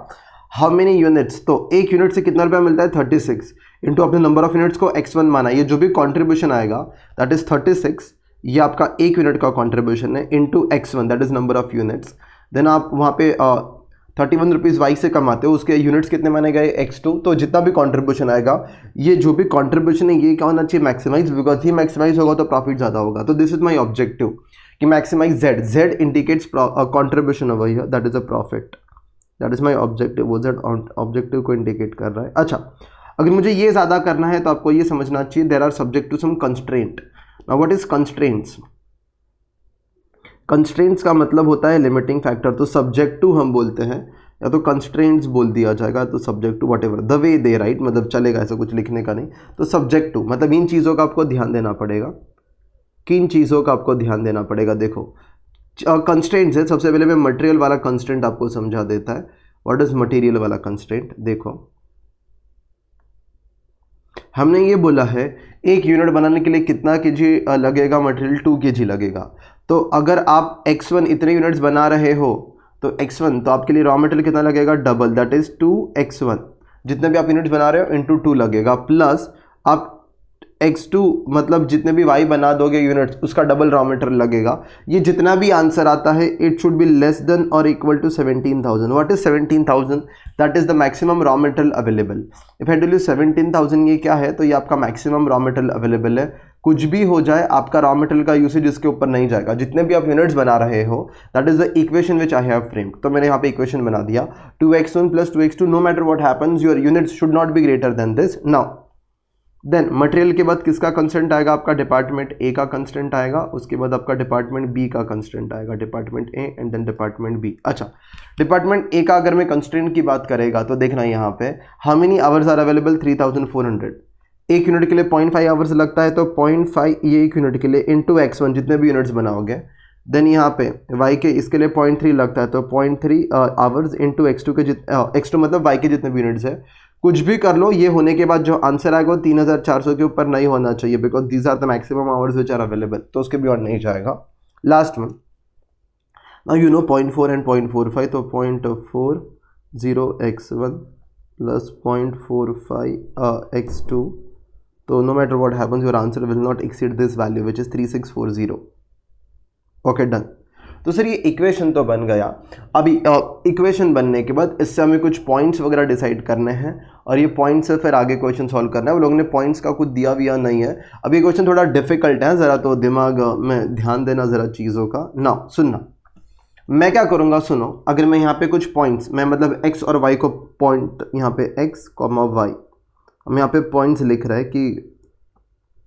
हाउ मेनी यूनिट्स, तो एक यूनिट से कितना रुपया मिलता है? 36 इंटू अपने नंबर ऑफ यूनिट्स को x1 माना, ये जो भी कॉन्ट्रीब्यूशन आएगा दैट इज 36, ये आपका एक यूनिट का कॉन्ट्रीब्यूशन है, into x1 that is number of units. Then आप वहाँ पे 31 रुपीज़ वाई से कमाते हो, उसके यूनिट्स कितने माने गए x2, तो जितना भी कंट्रीब्यूशन आएगा, ये जो भी कंट्रीब्यूशन है ये क्या होना चाहिए, मैक्सिमाइज, बिकॉज ये मैक्सिमाइज होगा तो प्रॉफिट ज़्यादा होगा। तो दिस इज माई ऑब्जेक्टिव कि maximise z indicates contribution over here, that is a profit, that is my objective, वो z ऑब्जेक्टिव को इंडिकेट कर रहा है। अच्छा, अगर मुझे ये ज़्यादा करना है तो आपको ये समझना चाहिए there are subject to some constraint. Now what is constraints? Constraints का मतलब होता है लिमिटिंग फैक्टर, तो सब्जेक्ट टू हम बोलते हैं, या तो कंस्ट्रेंट्स बोल दिया जाएगा, तो subject to whatever the way they right, मतलब चलेगा, ऐसा कुछ लिखने का नहीं। तो सब्जेक्ट टू मतलब इन चीज़ों का आपको ध्यान देना पड़ेगा, किन चीज़ों का आपको ध्यान देना पड़ेगा। देखो कंस्ट्रेंट्स है, सबसे पहले मैं मटेरियल वाला कंस्ट्रेंट आपको समझा देता है। व्हाट इज मटेरियल वाला कंस्ट्रेंट? देखो हमने ये बोला है एक यूनिट बनाने के लिए कितना केजी लगेगा मटेरियल, 2 kg लगेगा। तो अगर आप x1 इतने यूनिट्स बना रहे हो तो x1, तो आपके लिए रॉ मटेरियल कितना लगेगा, डबल, दैट इज 2x1, जितने भी आप यूनिट्स बना रहे हो इंटू 2 लगेगा, प्लस आप x2 मतलब जितने भी y बना दोगे यूनिट्स उसका डबल रॉ मटेरियल लगेगा। ये जितना भी आंसर आता है it should be less than और equal to 17,000। What is 17,000? That is the maximum raw material available. If I tell you 17,000 ये क्या है, तो ये आपका मैक्सिमम रॉ मटेरियल अवेलेबल है। कुछ भी हो जाए आपका रॉ मटेरियल का यूसेज इसके ऊपर नहीं जाएगा, जितने भी आप यूनिट्स बना रहे हो, that is the equation which I have framed. तो मैंने यहाँ पे इक्वेशन बना दिया 2x1 + 2x2, no matter what happens your units should not be greater than this. Now then material के बाद किसका कंस्टेंट आएगा, आपका डिपार्टमेंट ए का कंस्टेंट आएगा, उसके बाद आपका डिपार्टमेंट बी का कंस्टेंट आएगा, department A and then department B. अच्छा, डिपार्टमेंट ए का अगर मैं कंस्टेंट की बात करेगा तो देखना यहाँ पे how many hours are available, 3400। एक यूनिट के लिए 0.5 आवर्स लगता है, तो 0.5 ये एक यूनिट के लिए इंटू x1 जितने भी यूनिट्स बनाओगे। देन यहाँ पे y के इसके लिए 0.3 लगता है, तो 0.3 आवर्स इंटू x2 के x2 मतलब y के जितने भी यूनिट्स है। कुछ भी कर लो, ये होने के बाद जो आंसर आएगा वो 3400 के ऊपर नहीं होना चाहिए, because these are the maximum hours which are available, तो उसके बियॉन्ड नहीं जाएगा। लास्ट में नाउ यू नो 0.4 एंड 0.45, तो 0.40 x1 प्लस 0.45 x2, तो no matter what happens your answer will not exceed this value which is 3640। Okay done. तो sir ये equation तो बन गया। अभी इक्वेशन बनने के बाद इससे हमें कुछ पॉइंट्स वगैरह डिसाइड करने हैं, और ये पॉइंट्स से फिर आगे क्वेश्चन सॉल्व करना है। वो लोगों ने पॉइंट्स का कुछ दिया भी या नहीं है। अभी क्वेश्चन थोड़ा डिफिकल्ट है, ज़रा तो दिमाग में ध्यान देना ज़रा चीज़ों का। ना सुनना, मैं क्या करूँगा, सुनो, अगर मैं यहाँ पे कुछ पॉइंट्स, मैं मतलब x और y को पॉइंट, यहाँ पे x, y, हम यहाँ पे पॉइंट्स लिख रहे हैं कि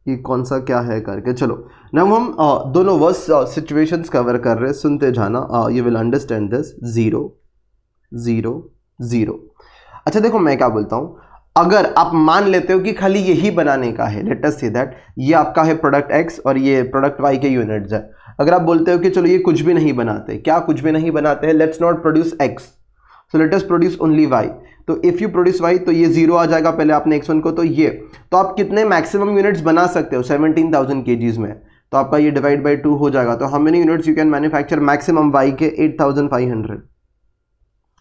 ये कौन सा क्या है करके। चलो ना हम दोनों वर्स्ट सिचुएशंस कवर कर रहे हैं, सुनते जाना, यू विल अंडरस्टैंड दिस। 0 0 0। अच्छा देखो मैं क्या बोलता हूँ, अगर आप मान लेते हो कि खाली यही बनाने का है, लेट अस से दैट ये आपका है प्रोडक्ट x और ये प्रोडक्ट y के यूनिट्स है। अगर आप बोलते हो कि चलो ये कुछ भी नहीं बनाते, क्या कुछ भी नहीं बनाते हैं, let's not produce x, so let us produce only y। तो इफ़ यू प्रोड्यूस y तो ये 0 आ जाएगा पहले आपने x1 को, तो ये, तो आप कितने मैक्सिमम यूनिट्स बना सकते हो 17,000 kgs में, तो आपका ये डिवाइड बाई 2 हो जाएगा। तो how many units you can manufacture maximum y के 8,500।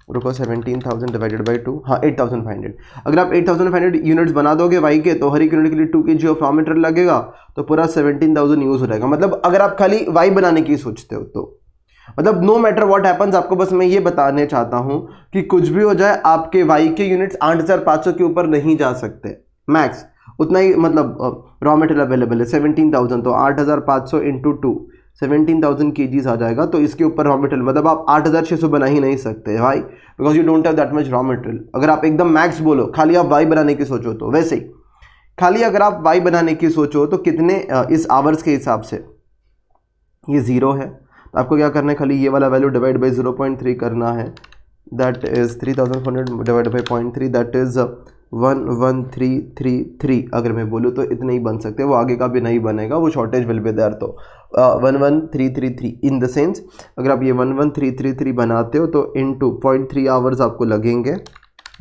रुको 17,000 डिवाइडेड बाई 2, हाँ 8,500। अगर आप 8,500 यूनिट्स बना दोगे y के, तो हर एक यूनिट के लिए 2 kg ऑफ रॉ मटेरियल लगेगा, तो पूरा 17,000 यूज हो जाएगा। मतलब अगर आप खाली y बनाने की सोचते हो तो मतलब नो मैटर व्हाट हैपन्स, आपको बस मैं ये बताने चाहता हूं कि कुछ भी हो जाए आपके y के यूनिट्स 8,500 के ऊपर नहीं जा सकते, मैक्स उतना ही मतलब रॉ मटेरियल अवेलेबल है 17,000, तो 8,500 इंटू 2 17,000 kgs आ जाएगा। तो इसके ऊपर रॉ मटेरियल मतलब आप 8,600 बना ही नहीं सकते भाई, because you don't have that much raw material. अगर आप एकदम मैक्स बोलो, खाली आप y बनाने की सोचो, तो वैसे ही खाली अगर आप y बनाने की सोचो तो कितने इस आवर्स के हिसाब से ये 0 है, तो आपको क्या करना है, खाली ये वाला वैल्यू डिवाइड बाई 0.3 करना है, that is 3,400 divide by 0.3, that is 11333। अगर मैं बोलूँ तो इतने ही बन सकते हैं, वो आगे का भी नहीं बनेगा, वो शॉर्टेज विल बी देयर। तो 11333 इन द सेंस अगर आप ये 11333 बनाते हो तो इनटू 0.3 आवर्स आपको लगेंगे,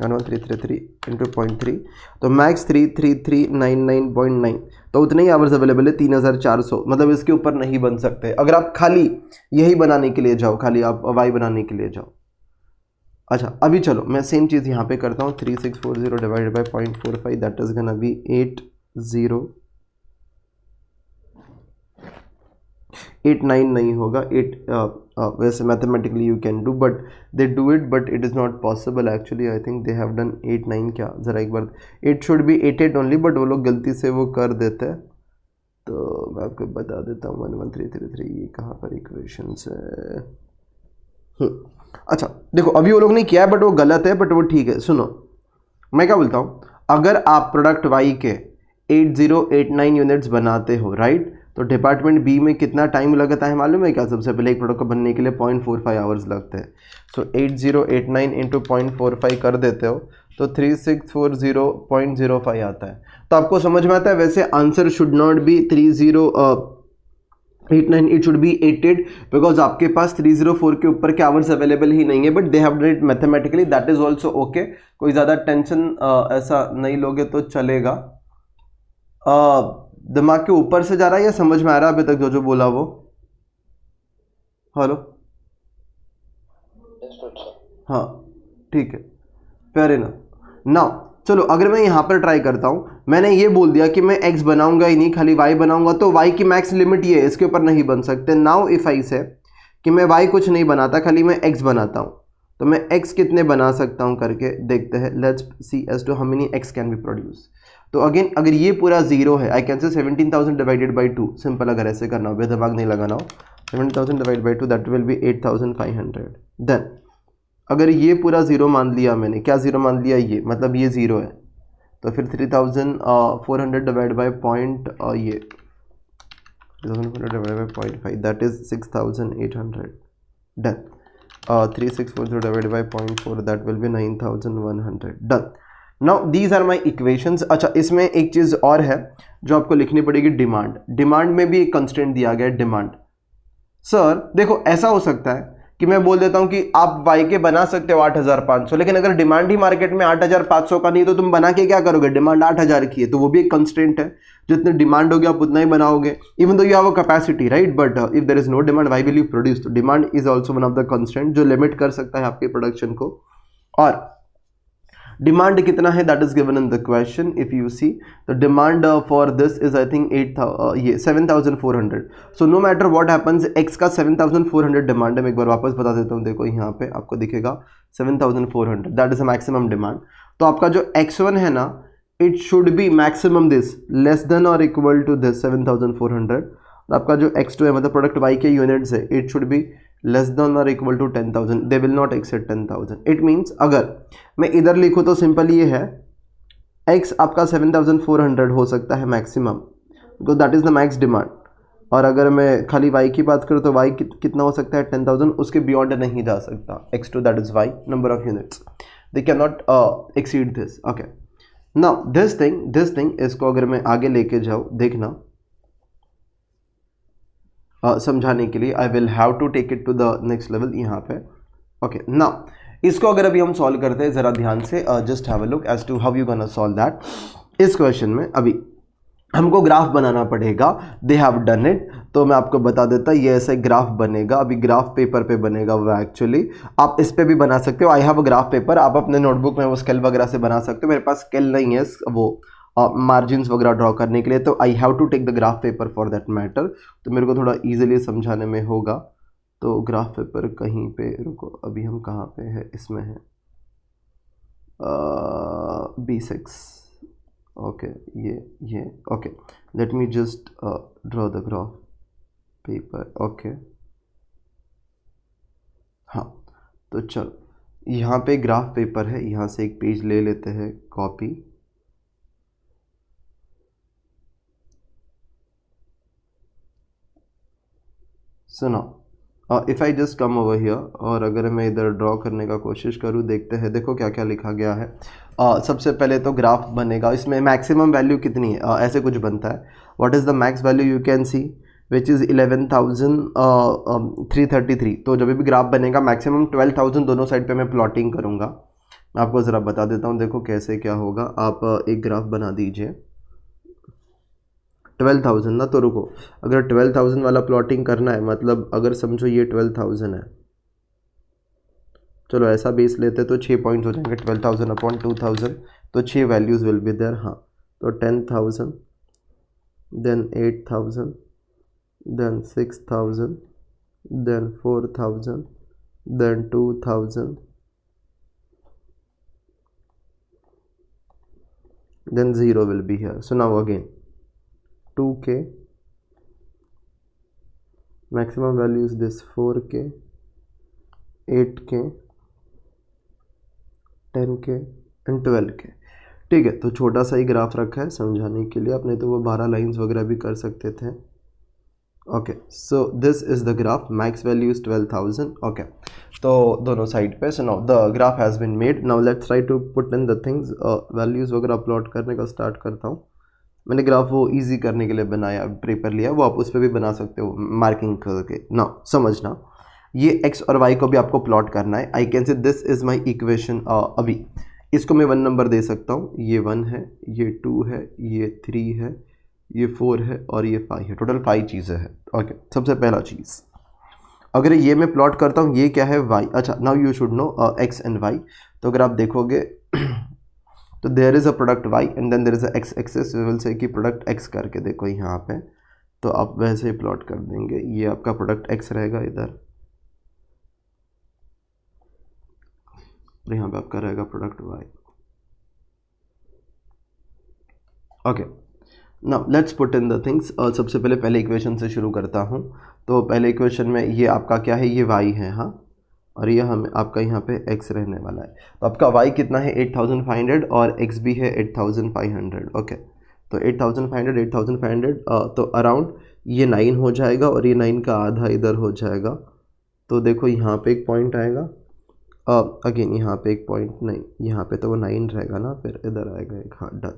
11333 इंटू 0.3, तो मैक्स 33399.9, तो उतने ही आवर्स अवेलेबल है 3,400, मतलब इसके ऊपर नहीं बन सकते अगर आप खाली यही बनाने के लिए जाओ, खाली आप y बनाने के लिए जाओ। अच्छा अभी चलो मैं सेम चीज़ यहाँ पे करता हूँ, 3640 divided by 0.45, that is gonna be 80। 8 9 नहीं होगा, 8 वैसे mathematically you can do but they do it, but it is not possible actually. I think they have done 8 9 क्या, ज़रा एक बार, 8 शुड बी 8 8 ओनली, बट वो लोग गलती से वो कर देते हैं। तो मैं आपको बता देता हूँ 1 1 3 3 3 ये कहाँ पर इक्वेशन है। अच्छा देखो अभी वो लोग ने किया है बट वो गलत है, बट वो ठीक है। सुनो मैं क्या बोलता हूँ, अगर आप प्रोडक्ट वाई के 8089 यूनिट्स बनाते हो राइट, तो डिपार्टमेंट बी में कितना टाइम लगता है मालूम है क्या? सबसे पहले एक प्रोडक्ट को बनने के लिए 0.45 आवर्स लगते हैं। सो 8089 इंटू 0.45 कर देते हो तो 3640.05 आता है। तो आपको समझ में आता है वैसे answer should not B 3089, it should B 88 because आपके पास 304 के ऊपर के आवर्स अवेलेबल ही नहीं है, but they have done it mathematically, that is also okay. कोई ज़्यादा टेंशन ऐसा नहीं लोगे तो चलेगा। दिमाग के ऊपर से जा रहा है या समझ में आ रहा है अभी तक जो जो बोला वो? हेलो, हाँ ठीक है, फेयर इनफ। नाउ चलो अगर मैं यहाँ पर ट्राई करता हूँ, मैंने ये बोल दिया कि मैं x बनाऊंगा ही नहीं, खाली y बनाऊंगा, तो y की मैक्स लिमिट ये है, इसके ऊपर नहीं बन सकते। नाउ इफ आई से कि मैं y कुछ नहीं बनाता, खाली मैं x बनाता हूँ, तो मैं x कितने बना सकता हूँ करके देखते हैं। Let's see as to how many x can be produce. तो अगेन अगर ये पूरा जीरो है, आई कैन से 17,000 डिवाइडेड बाई 2, सिंपल अगर ऐसे करना हो, बेदिमाग नहीं लगाना हो, 17,000 divide by 2 that will be 8,500। Then अगर ये पूरा ज़ीरो मान लिया मैंने, क्या ज़ीरो मान लिया ये, मतलब ये ज़ीरो है, तो फिर 3,400 डिवाइड बाई पॉइंट ये 3,400 divide by 0.5 that is 6,800। Done. 3640 divide by 0.4 that will be 9,100। Done. Now these are my equations. अच्छा इसमें एक चीज़ और है जो आपको लिखनी पड़ेगी, डिमांड। डिमांड में भी एक कंस्टेंट दिया गया है, डिमांड। सर देखो ऐसा हो सकता है कि मैं बोल देता हूं कि आप वाई के बना सकते हो 8,500, लेकिन अगर डिमांड ही मार्केट में 8,500 का नहीं तो तुम बना के क्या करोगे? डिमांड 8,000 की है, तो वो भी एक कंस्ट्रेंट है, जितनी डिमांड होगी आप उतना ही बनाओगे, even though you have a capacity right, but if there is no demand why will you produce? तो demand is also one of the constraint जो लिमिट कर सकता है आपके प्रोडक्शन को। और डिमांड कितना है that is given in the question. If you see the demand for this is I think 7,400। So no matter what happens, x का 7,400 डिमांड है। मैं एक बार वापस बता देता हूँ, देखो यहाँ पे आपको दिखेगा 7,400 that is a maximum demand. तो आपका जो x1 है ना, it should be maximum this less than और इक्वल टू दिस 7,400। आपका जो x2 है मतलब प्रोडक्ट y के यूनिट्स है, it should be less than और equal to 10,000, they will not exceed 10,000। It means अगर मैं इधर लिखूँ तो सिंपल ये है, x आपका 7,400 हो सकता है maximum, because that is the max demand. और अगर मैं खाली y की बात करूँ तो y कितना हो सकता है? 10,000, उसके बियॉन्ड नहीं जा सकता। x2 that is y number of units, they can not exceed this. Okay now this thing इसको अगर मैं आगे लेके जाऊँ, देखना समझाने के लिए, I will have to take it to the next level यहाँ पे। ओके नाउ इसको अगर अभी हम सॉल्व करते हैं ज़रा ध्यान से, just have a look as to how you gonna solve that. इस क्वेश्चन में अभी हमको ग्राफ बनाना पड़ेगा, दे हैव डन इट। तो मैं आपको बता देता, ये ऐसे ग्राफ बनेगा, अभी ग्राफ पेपर पे बनेगा वो एक्चुअली, आप इस पे भी बना सकते हो। I have a graph paper, आप अपने नोटबुक में वो स्केल वगैरह से बना सकते हो, मेरे पास स्केल नहीं है वो मार्जिन्स वगैरह ड्रॉ करने के लिए, तो I have to take the graph paper for that matter, तो मेरे को थोड़ा ईजिली समझाने में होगा। तो ग्राफ पेपर कहीं पे, रुको अभी हम कहाँ पे है, इसमें है B6। ओके ये okay, late me just draw the graph paper. Okay हाँ तो चलो यहाँ पे ग्राफ पेपर है, यहाँ से एक पेज ले लेते हैं कॉपी। सुनो if I just come over here, और अगर मैं इधर ड्रॉ करने का कोशिश करूँ, देखते हैं देखो क्या क्या लिखा गया है। सबसे पहले तो ग्राफ बनेगा, इसमें मैक्सिमम वैल्यू कितनी है, ऐसे कुछ बनता है। What is the max value you can C which is 11,333। तो जब भी ग्राफ बनेगा मैक्सिमम 12,000 दोनों साइड पे मैं प्लॉटिंग करूँगा। मैं आपको ज़रा बता देता हूँ, देखो कैसे क्या होगा। आप एक ग्राफ बना दीजिए 12,000 ना, तो रुको अगर 12,000 वाला प्लॉटिंग करना है, मतलब अगर समझो ये 12,000 है, चलो ऐसा बेस लेते तो 6 पॉइंट्स हो जाएंगे, 12,000 अपॉन 2,000, तो 6 वैल्यूज़ विल बी देयर। हाँ तो 10,000 then 8,000 then 6,000, then 4,000, then 2,000, then 0 will be here. So now again 2k, maximum value is this 4k, 8k, 10k and 12k. ठीक है, तो छोटा सा ही ग्राफ रखा है समझाने के लिए, अपने तो वो 12 लाइंस वगैरह भी कर सकते थे. Okay, so this is the graph, max value is 12,000. Okay, तो दोनों साइड पे. So now the graph has been made. Now let's try to put in the things. Values वगैरह अपलोड करने का स्टार्ट करता हूँ. मैंने ग्राफ वो इजी करने के लिए बनाया, पेपर लिया, वो आप उस पर भी बना सकते हो मार्किंग करके. ना समझना, ये x और y को भी आपको प्लॉट करना है. आई कैन से दिस इज माई इक्वेशन. अभी इसको मैं 1 नंबर दे सकता हूँ. ये 1 है, ये 2 है, ये 3 है, ये 4 है और ये 5 है. टोटल 5 चीज़ें हैं. ओके, सबसे पहला चीज़ अगर ये मैं प्लॉट करता हूँ, ये क्या है y. अच्छा, now you should know x and y. तो अगर आप देखोगे तो there is a product y and then there is a x axis. We will say कि प्रोडक्ट x करके देखो यहाँ पे, तो आप वैसे ही प्लॉट कर देंगे. ये आपका प्रोडक्ट x रहेगा इधर, और यहाँ पे आपका रहेगा product y. Okay, now let's put in the things. सबसे पहले इक्वेशन से शुरू करता हूँ. तो पहले इक्वेशन में ये आपका क्या है, ये y है. हाँ, और ये हमें आपका यहाँ पे x रहने वाला है. तो आपका y कितना है 8,500 और x भी है 8,500. ओके, तो 8,500 8,500 तो अराउंड ये 9 हो जाएगा और ये 9 का आधा इधर हो जाएगा. तो देखो यहाँ पे एक पॉइंट आएगा, अगेन यहाँ पे एक पॉइंट, नहीं यहाँ पे तो वो 9 रहेगा ना, फिर इधर आएगा एक. हाँ, done.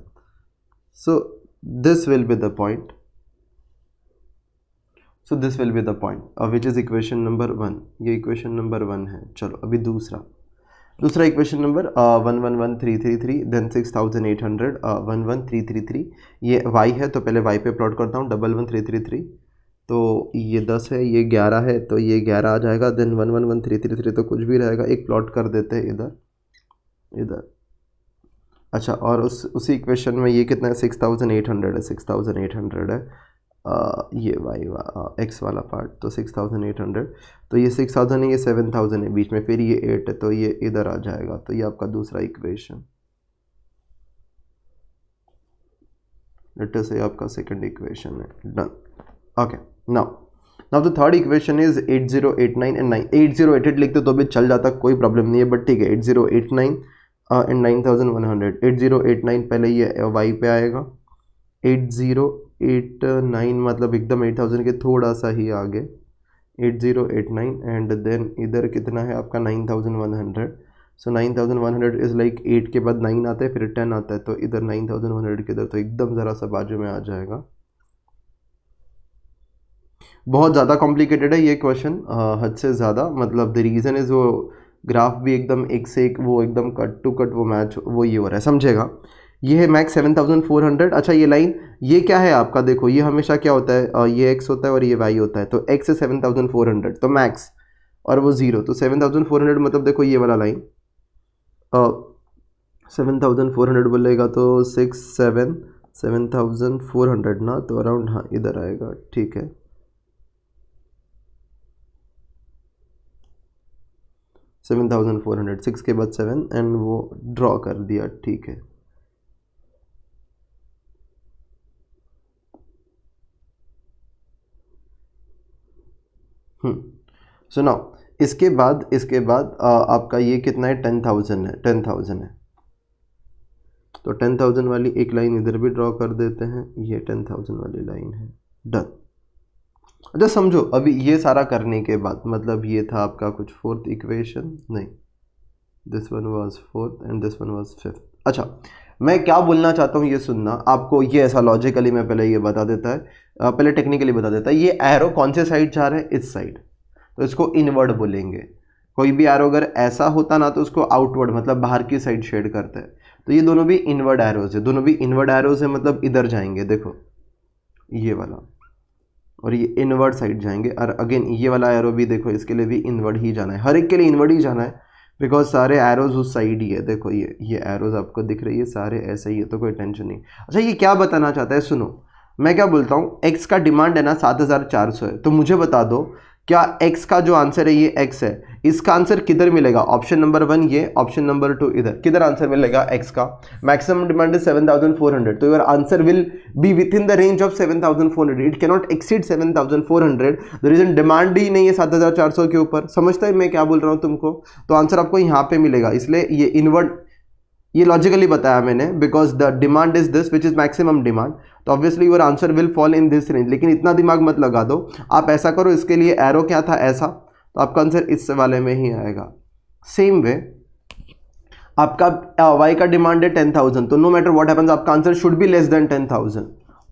So this will be the point. So this will be the point which is equation number 1. ये इक्वेशन नंबर 1 है. चलो अभी दूसरा इक्वेशन नंबर 111,333 देन 6,800 11333. ये y है, तो पहले y पे प्लॉट करता हूँ. 11333, तो ये 10 है, ये 11 है, तो ये 11 आ जाएगा. देन 111,333 तो कुछ भी रहेगा, एक प्लॉट कर देते हैं इधर. अच्छा, और उसी इक्वेशन में ये कितना है 6,800 है. 6,800 है ये x वाला पार्ट, तो 6,800. तो ये 6,000 है, ये 7,000 है बीच में, फिर ये 8 है, तो ये इधर आ जाएगा. तो ये आपका दूसरा इक्वेशन, लेट अस से आपका सेकंड इक्वेशन है. Done. Okay, now the third equation is 8089 and 9. 8088 लिखते तो भी चल जाता, कोई प्रॉब्लम नहीं है, बट ठीक है 8089 एंड 9,100. 8089 पहले ये y पे आएगा. 8089 मतलब एकदम 8,000 के थोड़ा सा ही आगे. 8089 एंड देन इधर कितना है आपका 9,100. सो 9,100 इज़ लाइक 8 के बाद 9 आता है, फिर 10 आता है, तो इधर 9,100 के इधर तो एकदम ज़रा सा बाजू में आ जाएगा. बहुत ज़्यादा कॉम्प्लिकेटेड है ये क्वेश्चन, हद से ज़्यादा. मतलब द रीज़न इज़ वो ग्राफ भी एकदम एक से एक वो एकदम कट टू कट वो मैच वो ये हो रहा है, समझेगा. ये है मैक्स 7,400. अच्छा, ये लाइन ये क्या है आपका, देखो ये हमेशा क्या होता है, ये x होता है और ये y होता है. तो x है 7,400, तो मैक्स और वो 0, तो 7,400 मतलब देखो ये वाला लाइन 7,400 बोलेगा तो 7,400 ना, तो अराउंड हाँ इधर आएगा. ठीक है, 7,400, 6 के बाद 7 एंड वो ड्रॉ कर दिया. ठीक है, सो नाउ इसके बाद आपका ये कितना है 10,000 है. 10,000 है, तो 10,000 वाली एक लाइन इधर भी ड्रॉ कर देते हैं. ये 10,000 वाली लाइन है. डन. अच्छा समझो, अभी ये सारा करने के बाद मतलब ये था आपका कुछ फोर्थ इक्वेशन, नहीं this one was fourth and this one was fifth. अच्छा, मैं क्या बोलना चाहता हूँ ये सुनना. आपको ये ऐसा लॉजिकली मैं पहले ये बता देता है, पहले टेक्निकली बता देता है. ये एरो कौन से साइड जा रहा है, इस साइड, तो इसको इनवर्ड बोलेंगे. कोई भी एरो अगर ऐसा होता ना तो उसको आउटवर्ड मतलब बाहर की साइड शेड करते हैं. तो ये दोनों भी इनवर्ड एरोज है, दोनों भी इनवर्ड एरोज है, मतलब इधर जाएंगे. देखो ये वाला और ये इनवर्ड साइड जाएंगे. और अगेन ये वाला एरो भी देखो, इसके लिए भी इनवर्ड ही जाना है, हर एक के लिए इनवर्ड ही जाना है, बिकॉज सारे एरोज उस साइड ही है. देखो ये एरोज आपको दिख रही है, सारे ऐसे ही है, तो कोई टेंशन नहीं. अच्छा, ये क्या बताना चाहता है सुनो. मैं क्या बोलता हूँ, x का डिमांड है ना 7400 है, तो मुझे बता दो क्या x का जो आंसर है ये x है, इसका आंसर किधर मिलेगा? ऑप्शन नंबर 1 ये, ऑप्शन नंबर 2 इधर। किधर आंसर मिलेगा x का? मैक्सिमम डिमांड इज 7400, तो your answer will be within the range of 7400, it can not exceed 7400। The reason demand ही नहीं है 7400 के ऊपर। समझता है मैं क्या बोल रहा हूँ तुमको? तो आंसर आपको यहाँ पे मिलेगा, इसलिए ये इनवर्ट, ये लॉजिकली बताया मैंने, because the demand is this which is maximum demand, तो obviously your answer will fall in this range. लेकिन इतना दिमाग मत लगा दो, आप ऐसा करो, इसके लिए एरो क्या था ऐसा, तो आपका आंसर इस वाले में ही आएगा। सेम वे आपका y का डिमांड है 10,000, तो नो मैटर व्हाट हैपेंस आपका answer should be less then 10,000,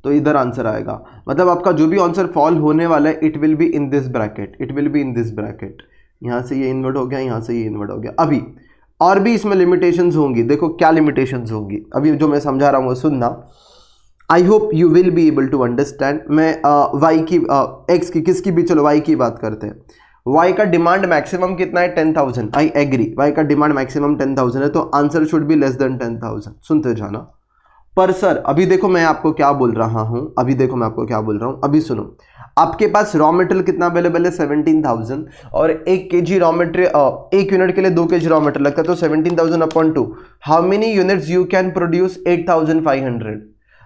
तो इधर आंसर आएगा। मतलब आपका जो भी आंसर फॉल होने वाला है it will be in this bracket, it will be in this bracket. यहाँ से ये इन्वर्ट हो गया, यहाँ से ये इन्वर्ट हो गया। अभी और भी इसमें लिमिटेशंस होंगी, देखो क्या लिमिटेशंस होंगी, अभी जो मैं समझा रहा हूँ वो सुनना। I hope you will be able to understand. मैं y की x की, किसकी भी, चलो y की बात करते हैं। y का डिमांड मैक्सिमम कितना है? 10,000। आई एग्री, y का डिमांड मैक्सिमम 10,000 है, तो answer should be less then 10,000। सुनते जाना। पर सर अभी देखो मैं आपको क्या बोल रहा हूं, अभी देखो मैं आपको क्या बोल रहा हूं, अभी सुनो। आपके पास रॉ मटेरियल कितना अवेलेबल है? 17,000, और 1 kg रॉ मटेरियल, 1 यूनिट के लिए 2 kg रॉ मटेरियल लगता है, तो 17,000 upon 2, how many units you can produce? 8,500।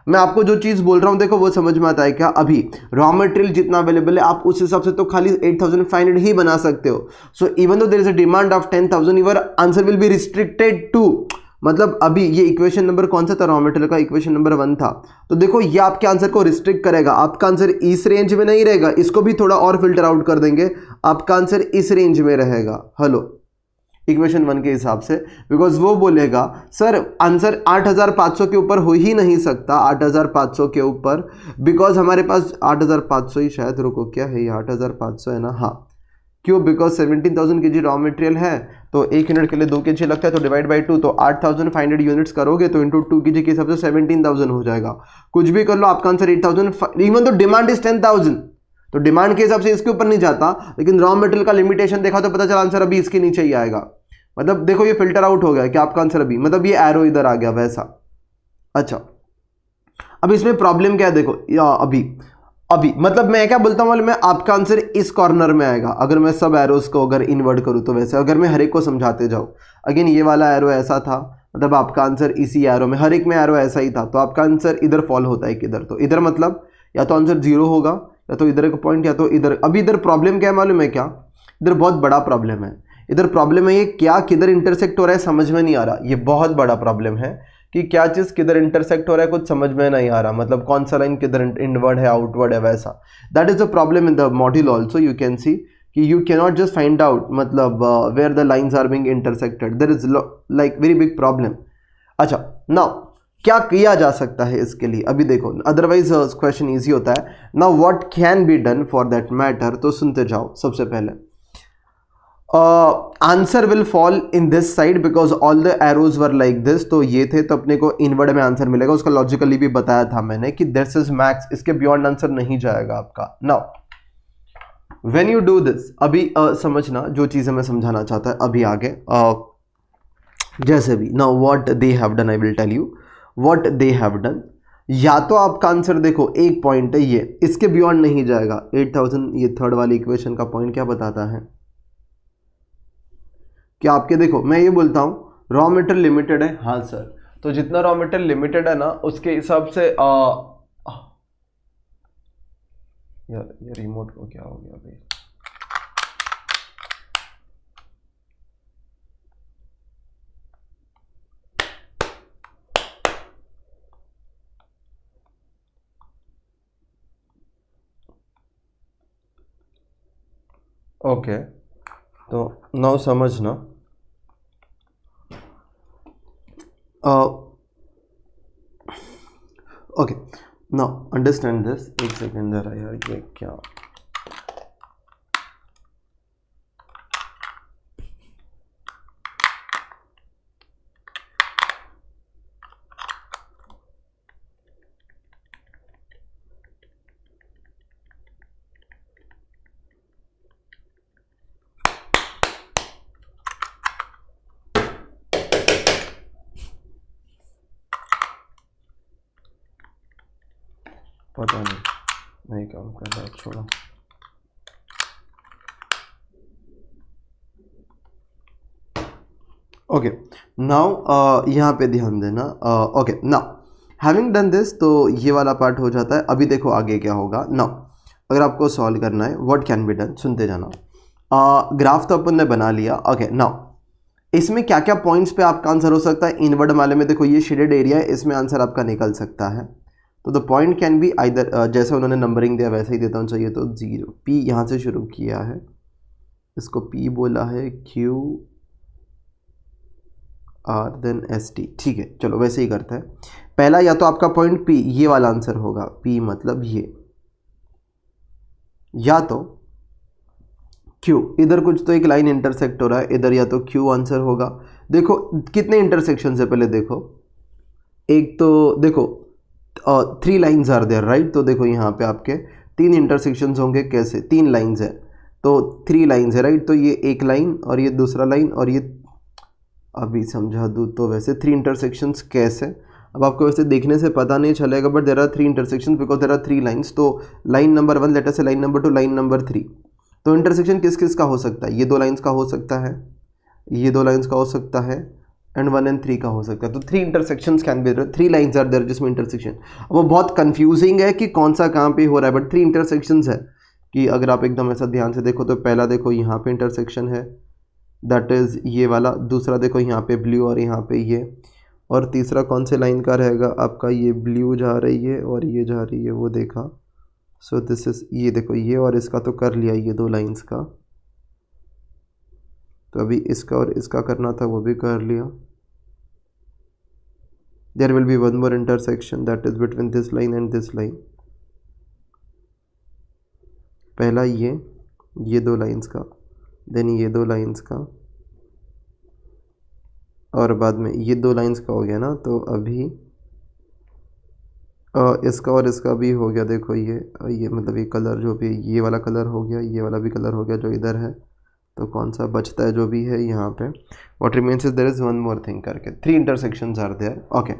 मैं आपको जो चीज बोल रहा हूं देखो वो समझ में आता है क्या? अभी रॉ मटेरियल जितना अवेलेबल है आप उस हिसाब से तो खाली 8,500 ही बना सकते हो। So even though there is a demand of 10,000, your answer will be restricted to, मतलब अभी ये इक्वेशन नंबर कौन सा था? रॉ मटेरियल का इक्वेशन नंबर 1 था। तो देखो ये आपके आंसर को रिस्ट्रिक्ट करेगा, आपका आंसर इस रेंज में नहीं रहेगा, इसको भी थोड़ा और फिल्टर आउट कर देंगे, आपका आंसर इस रेंज में रहेगा। हेलो, इक्वेशन 1 के हिसाब से, बिकॉज वो बोलेगा सर आंसर 8,500 के ऊपर हो ही नहीं सकता, 8,500 के ऊपर, बिकॉज हमारे पास 8,500 ही शायद, रुको क्या है ये 8,500 है ना? हाँ, क्यों? बिकॉज 17,000 kg रॉ मटेरियल है, तो 1 यूनिट के लिए 2 kg लगता है, तो डिवाइड बाई 2, तो 8,500 यूनिट्स करोगे तो इंटू 2 kg के हिसाब से 17,000 हो जाएगा। कुछ भी कर लो, आपका आंसर 8,000, इवन तो डिमांड इज 10,000, तो डिमांड के हिसाब से इसके ऊपर नहीं जाता, लेकिन रॉ मटेरियल का लिमिटेशन देखा तो पता चला आंसर अभी इसके नीचे ही आएगा। मतलब देखो ये फिल्टर आउट हो गया कि आपका आंसर अभी, मतलब ये एरो इधर आ गया वैसा। अच्छा, अब इसमें प्रॉब्लम क्या है देखो, या अभी मतलब मैं क्या बोलता हूँ, मैं आपका आंसर इस कॉर्नर में आएगा अगर मैं सब एरोस को अगर इन्वर्ट करूँ तो। वैसे अगर मैं हर एक को समझाते जाऊँ, अगेन ये वाला एरो ऐसा था, मतलब आपका आंसर इसी एरो में, हर एक में एरो ऐसा ही था, तो आपका आंसर इधर फॉल होता है किधर, तो इधर, मतलब या तो आंसर 0 होगा, या तो इधर एक पॉइंट, या तो इधर। अभी इधर प्रॉब्लम क्या है मालूम है क्या? इधर बहुत बड़ा प्रॉब्लम है, इधर प्रॉब्लम है ये क्या किधर इंटरसेक्ट हो रहा है समझ में नहीं आ रहा, ये बहुत बड़ा प्रॉब्लम है कि क्या चीज़ किधर इंटरसेक्ट हो रहा है कुछ समझ में नहीं आ रहा, मतलब कौन सा लाइन किधर इनवर्ड है आउटवर्ड है वैसा। That is the problem in the module also, you can see कि you can not just find out मतलब where the lines are being intersected, there is like very big problem. अच्छा, now क्या किया जा सकता है इसके लिए? अभी देखो, अदरवाइज क्वेश्चन ईजी होता है। Now what can be done for that matter, तो सुनते जाओ। सबसे पहले answer will fall in this side because all the arrows were like this, तो ये थे तो अपने को इनवर्ड में आंसर मिलेगा। उसका लॉजिकली भी बताया था मैंने कि दिस इज मैक्स, इसके बियॉन्ड आंसर नहीं जाएगा आपका। Now when you do this, अभी समझना जो चीजें मैं समझाना चाहता है अभी आगे, जैसे भी now what they have done, I will tell you what they have done. या तो आपका आंसर देखो एक पॉइंट है ये, इसके बियॉन्ड नहीं जाएगा 8,000, ये थर्ड वाली इक्वेशन का पॉइंट क्या बताता है कि आपके देखो मैं ये बोलता हूँ रॉ मटेरियल लिमिटेड है, हाँ सर, तो जितना रॉ मटेरियल लिमिटेड है ना उसके हिसाब से यार ये रिमोट को क्या हो गया भाई? ओके, तो नाउ समझना, ओके नाउ अंडरस्टैंड दिस। एक सेकेंड जरा यार, ये क्या पता नहीं काम कर रहा है, छोड़ो। ओके नाउ यहाँ पे ध्यान देना। Okay now having done this, तो ये वाला पार्ट हो जाता है। अभी देखो आगे क्या होगा। नाउ अगर आपको सॉल्व करना है व्हाट कैन बी डन, सुनते जाना। ग्राफ तो अपन ने बना लिया। ओके नाउ इसमें क्या क्या पॉइंट्स पे आपका आंसर हो सकता है। इनवर्ड वाले में देखो ये शेडेड एरिया है, इसमें आंसर आपका निकल सकता है। तो the point can be either, जैसे उन्होंने नंबरिंग दिया वैसे ही देता हूँ। चाहिए तो 0 P यहाँ से शुरू किया है, इसको P बोला है, Q R देन ST। ठीक है चलो वैसे ही करता है। पहला या तो आपका पॉइंट P, ये वाला आंसर होगा। P मतलब ये, या तो Q, इधर कुछ तो एक लाइन इंटरसेक्ट हो रहा है इधर, या तो Q आंसर होगा। देखो कितने इंटरसेक्शन है पहले देखो। एक तो देखो 3 लाइन्स आर देयर राइट। तो देखो यहाँ पे आपके 3 इंटरसेक्शंस होंगे। कैसे? 3 लाइन्स है तो 3 लाइन्स है राइट। तो ये एक लाइन और ये दूसरा लाइन और ये, अभी समझा दूँ तो वैसे 3 इंटरसेक्शंस कैसे, अब आपको वैसे देखने से पता नहीं चलेगा but there are 3 intersections because there are 3 lines. तो लाइन नंबर 1 लेटर से लाइन नंबर 2, लाइन नंबर 3। तो इंटरसेक्शन किस किस का हो सकता है? ये 2 लाइन्स का हो सकता है, ये 2 लाइन्स का हो सकता है, एंड 1 and 3 का हो सकता है। तो 3 intersections can be, 3 lines are there जिसमें इंटरसेक्शन। वो बहुत कंफ्यूजिंग है कि कौन सा कहाँ पे हो रहा है, बट 3 इंटरसेक्शंस है। कि अगर आप एकदम ऐसा ध्यान से देखो तो पहला देखो यहाँ पे इंटरसेक्शन है, दैट इज़ ये वाला। दूसरा देखो यहाँ पे ब्लू और यहाँ पे ये, और तीसरा कौन से लाइन का रहेगा आपका? ये ब्लू जा रही है और ये जा रही है, वो देखा। सो दिस इज, ये देखो ये और इसका तो कर लिया ये 2 लाइन्स का। तो अभी इसका और इसका करना था, वो भी कर लिया। There will be one more intersection that is between this line and this line. पहला ये 2 लाइन्स का, देन ये 2 लाइन्स का, और बाद में ये 2 लाइन्स का हो गया ना। तो अभी इसका और इसका भी हो गया। देखो ये मतलब ये कलर जो भी, ये वाला कलर हो गया, ये वाला भी कलर हो गया जो इधर है। तो कौन सा बचता है जो भी है यहाँ पे? What remains is there is one more thing करके 3 intersections are there. Okay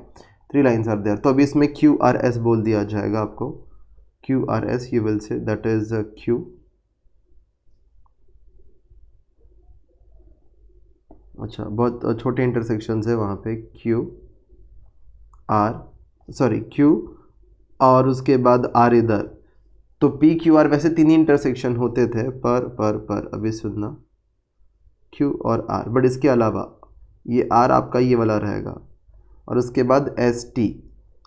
3 lines are there. तो अभी इसमें QRS बोल दिया जाएगा आपको। QRS you will say that is Q, अच्छा बहुत छोटे इंटरसेक्शंस है वहाँ पे। Q और उसके बाद R इधर। तो PQR वैसे 3 ही इंटरसेक्शन होते थे पर अभी सुनना, Q और R, बट इसके अलावा ये R आपका ये वाला रहेगा, और उसके बाद ST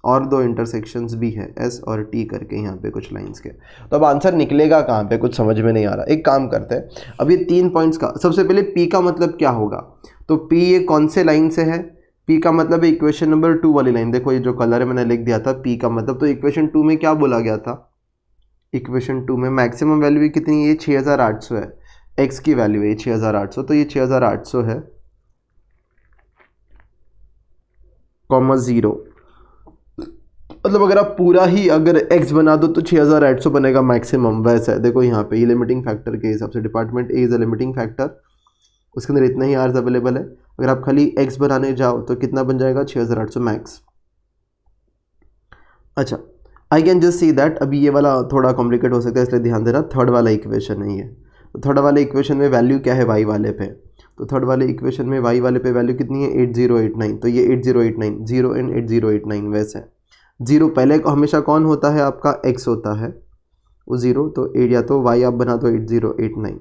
और 2 इंटरसेक्शंस भी है, S और T करके यहाँ पे कुछ लाइंस के। तो अब आंसर निकलेगा कहाँ पे? कुछ समझ में नहीं आ रहा। एक काम करते हैं, अब ये 3 पॉइंट्स का सबसे पहले P का मतलब क्या होगा? तो P ये कौन से लाइन से है? P का मतलब है इक्वेशन नंबर 2 वाली लाइन। देखो ये जो कलर है मैंने लिख दिया था P का मतलब। तो इक्वेशन 2 में क्या बोला गया था? इक्वेशन 2 में मैक्सिमम वैल्यू कितनी है? ये 6800 है, x की वैल्यू है 6800। तो ये 6800 है, कॉमा 0। मतलब अगर आप पूरा ही अगर x बना दो तो 6800 बनेगा मैक्सिमम। वैसा है देखो यहाँ पे, ये लिमिटिंग फैक्टर के हिसाब से department A is a limiting factor, उसके अंदर इतना ही आर्स अवेलेबल है। अगर आप खाली x बनाने जाओ तो कितना बन जाएगा? 6800 मैक्स। अच्छा I can just see that. अभी ये वाला थोड़ा कॉम्प्लिकेट हो सकता है इसलिए ध्यान देना। थर्ड वाला इक्वेशन है ये। तो थर्ड वाले इक्वेशन में वैल्यू क्या है y वाले पे? तो थर्ड वाले इक्वेशन में y वाले पे वैल्यू कितनी है? 8089। तो ये 8089, 0 एंड 8089 वैसे है। 0 पहले हमेशा कौन होता है आपका? x होता है वो 0। तो 8 या तो y आप बना दो 8089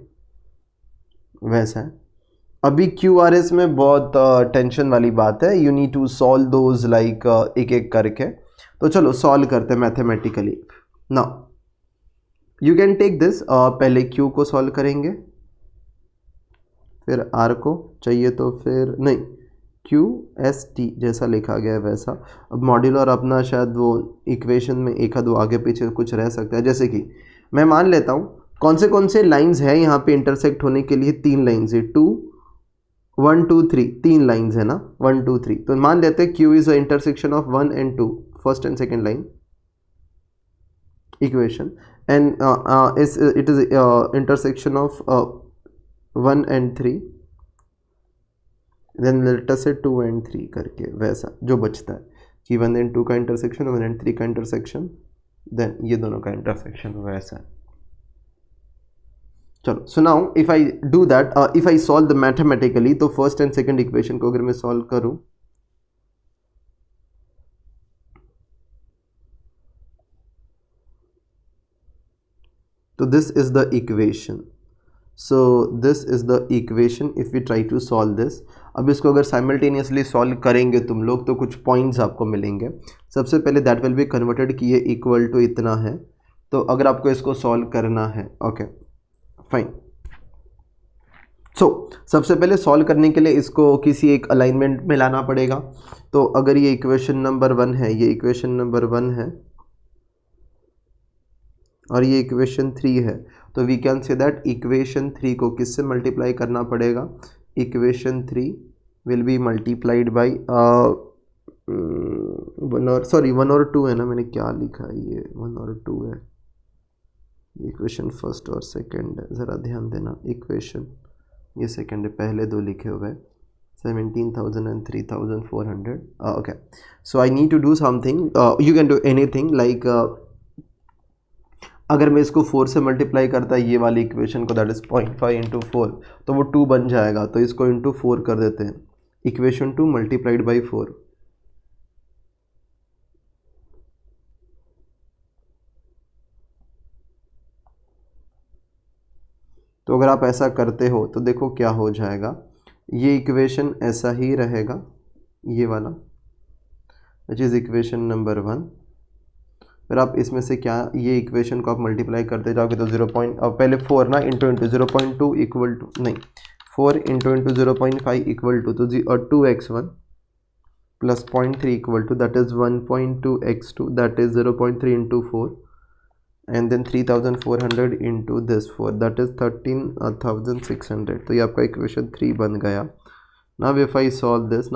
वैसा है। अभी QRS में बहुत टेंशन वाली बात है। You need to solve those like एक एक करके। तो चलो सॉल्व करते हैं mathematically. Now you can take this, पहले Q को सॉल्व करेंगे, फिर R को, चाहिए तो फिर नहीं QST जैसा लिखा गया है वैसा। अब मॉड्यूलर अपना शायद वो इक्वेशन में एक आध आगे पीछे कुछ रह सकता है। जैसे कि मैं मान लेता हूँ कौन से लाइंस है यहाँ पे इंटरसेक्ट होने के लिए? 3 लाइंस है, 2 1 2 3, 3 लाइंस है ना, 1 2 3। तो मान लेते हैं Q is a intersection of 1 and 2, first and second line equation, and it is intersection of 1 and 3, then let us say 2 and 3 करके वैसा जो बचता है कि 1 and 2 का इंटरसेक्शन, 1 and 3 का इंटरसेक्शन देन ये दोनों का इंटरसेक्शन हुआ ऐसा। चलो, so now if I do that, if I solve the mathematically, तो फर्स्ट एंड सेकंड इक्वेशन को अगर मैं सॉल्व करूं, तो this is the equation, so this is the equation if we try to solve this. अब इसको अगर simultaneously solve करेंगे तुम लोग तो कुछ पॉइंट्स आपको मिलेंगे। सबसे पहले दैट विल बी कन्वर्टेड कि ये इक्वल टू इतना है, तो अगर आपको इसको सॉल्व करना है, ओके फाइन। सो सबसे पहले सॉल्व करने के लिए इसको किसी एक अलाइनमेंट में लाना पड़ेगा। तो अगर ये इक्वेशन नंबर 1 है, ये इक्वेशन नंबर 1 है और ये इक्वेशन 3 है, तो we can say that equation 3 को किससे मल्टीप्लाई करना पड़ेगा? Equation 3 will be multiplied by 1 और 2 है ना, मैंने क्या लिखा है, ये 1 और 2 है, इक्वेशन फर्स्ट और सेकंड है, ज़रा ध्यान देना। इक्वेशन ये सेकंड है, पहले दो लिखे हुए हैं 17,000 and 3,400। Okay, so I need to do something, you can do anything like, अगर मैं इसको 4 से मल्टीप्लाई करता है ये वाली इक्वेशन को, दैट इज़ 0.5 इंटू 4, तो वो 2 बन जाएगा, तो इसको इंटू 4 कर देते हैं, इक्वेशन 2 मल्टीप्लाइड बाई 4। तो अगर आप ऐसा करते हो तो देखो क्या हो जाएगा, ये इक्वेशन ऐसा ही रहेगा, ये वाला विच इज़ इक्वेशन नंबर 1। फिर आप इसमें से क्या, ये इक्वेशन को आप मल्टीप्लाई करते जाओगे तो 0. पहले 4 ना, इंटू 0.2 इक्वल टू, नहीं 4 इंटू 0.5 इक्वल टू, तो 2x1 plus 0.3 equal to, that is 1.2x2, that is 0.3 into 4, and then 3,400 into this 4, that is 13,600। तो ये आपका इक्वेशन 3 बन गया। Now if I solve this,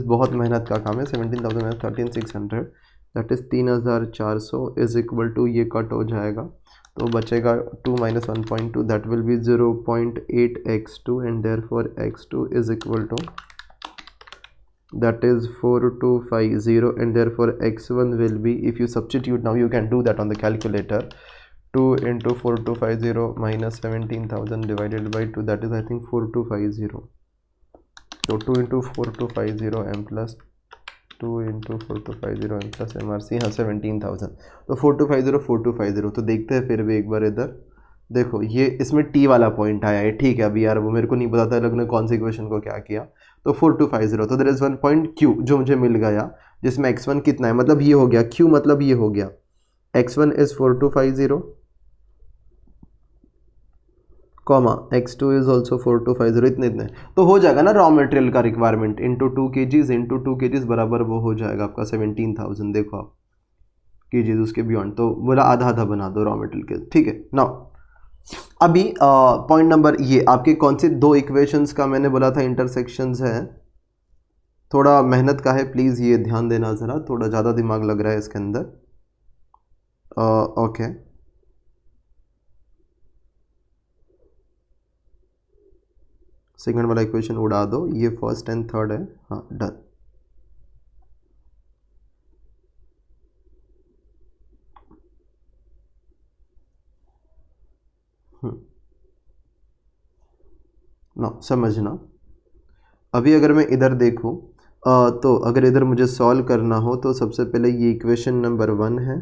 बहुत मेहनत का काम है, 17,000 13,600, that is 3,400 is equal to, ये कट हो जाएगा तो बचेगा 2 minus 1.2, that will be 0.8x2, and therefore x2 is equal to, that is 4250, and therefore x1 will be, if you substitute now, you can do that on the calculator, 2 into 4250 minus 17,000 divided by 2, that is I think 4250, so 2 into 4250 m plus 2 into 4250 m plus MRC, हाँ 17,000, तो 4250 तो देखते हैं फिर भी एक बार इधर देखो, ये इसमें t वाला पॉइंट आया है, ठीक है। अभी यार वो मेरे को नहीं पता था लोग ने कौन सी इक्वेशन को क्या किया, तो 4250, तो देयर इज 1 पॉइंट q जो मुझे मिल गया, जिसमें x1 कितना है, मतलब ये हो गया q, मतलब ये हो गया x1 is 4250 comma x2 is also 4250, इतने तो हो जाएगा ना रॉ मटेरियल का रिक्वायरमेंट इंटू 2 kgs बराबर वो हो जाएगा आपका 17,000। देखो आप kgs उसके बियॉन्ड, तो बोला आधा आधा बना दो रॉ मटेरियल के, ठीक है। नाउ अभी पॉइंट नंबर, ये आपके कौन से दो इक्वेशंस का मैंने बोला था इंटरसेक्शंस है, थोड़ा मेहनत का है, प्लीज़ ये ध्यान देना ज़रा, थोड़ा ज़्यादा दिमाग लग रहा है इसके अंदर। ओके, सेकंड वाला इक्वेशन उड़ा दो, ये फर्स्ट एंड थर्ड है, हाँ डन। ना समझना, अभी अगर मैं इधर देखूँ तो अगर इधर मुझे सॉल्व करना हो तो सबसे पहले ये इक्वेशन नंबर 1 है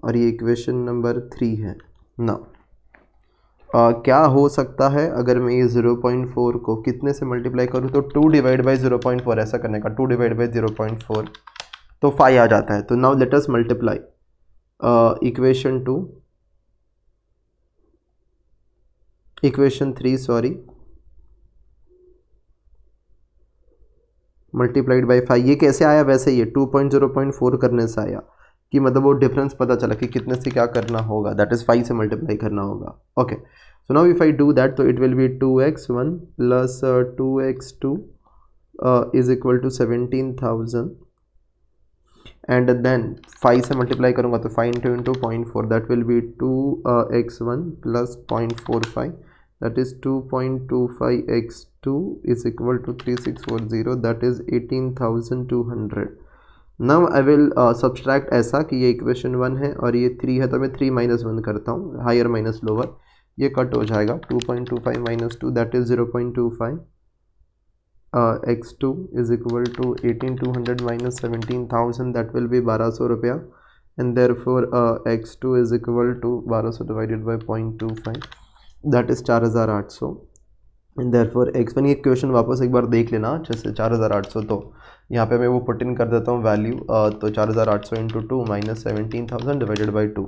और ये इक्वेशन नंबर 3 है ना। क्या हो सकता है अगर मैं ये 0.4 को कितने से मल्टीप्लाई करूँ, तो 2 डिवाइड बाई 0.4 ऐसा करने का, 2 डिवाइड बाई 0.4 तो 5 आ जाता है। तो now let us multiply equation 2, equation 3 sorry, multiplied by 5। ये कैसे आया, वैसे ये 2.0.4 करने से आया, कि मतलब वो डिफरेंस पता चला कि कितने से क्या करना होगा, दैट इज़ 5 से मल्टीप्लाई करना होगा। Okay, so now if I do that, तो it will be 2x1 plus 2x2 is equal to 17,000, and then 5 से मल्टीप्लाई करूँगा तो 5 into 0.4, that will be 2x1 plus 0.45, that is 2.25x2 is equal to 3640, that is 18,200, now I will subtract ऐसा कि ये equation 1 है और ये 3 है, तो मैं 3 माइनस 1 करता हूँ, हायर माइनस लोअर, ये कट हो जाएगा 2.25 minus 2 that is 0.25, x2 is equal to 18,200 minus 17,000 that will be 1200 रुपया, and therefore x2 is equal to 1200 divided by 0.25 that is 4,800, and therefore x1, ये क्वेश्चन वापस एक बार देख लेना अच्छे से, 4,800, तो यहाँ पे मैं वो पुट इन कर देता हूँ वैल्यू, तो 4,800 into 2 minus 17,000 divided by 2,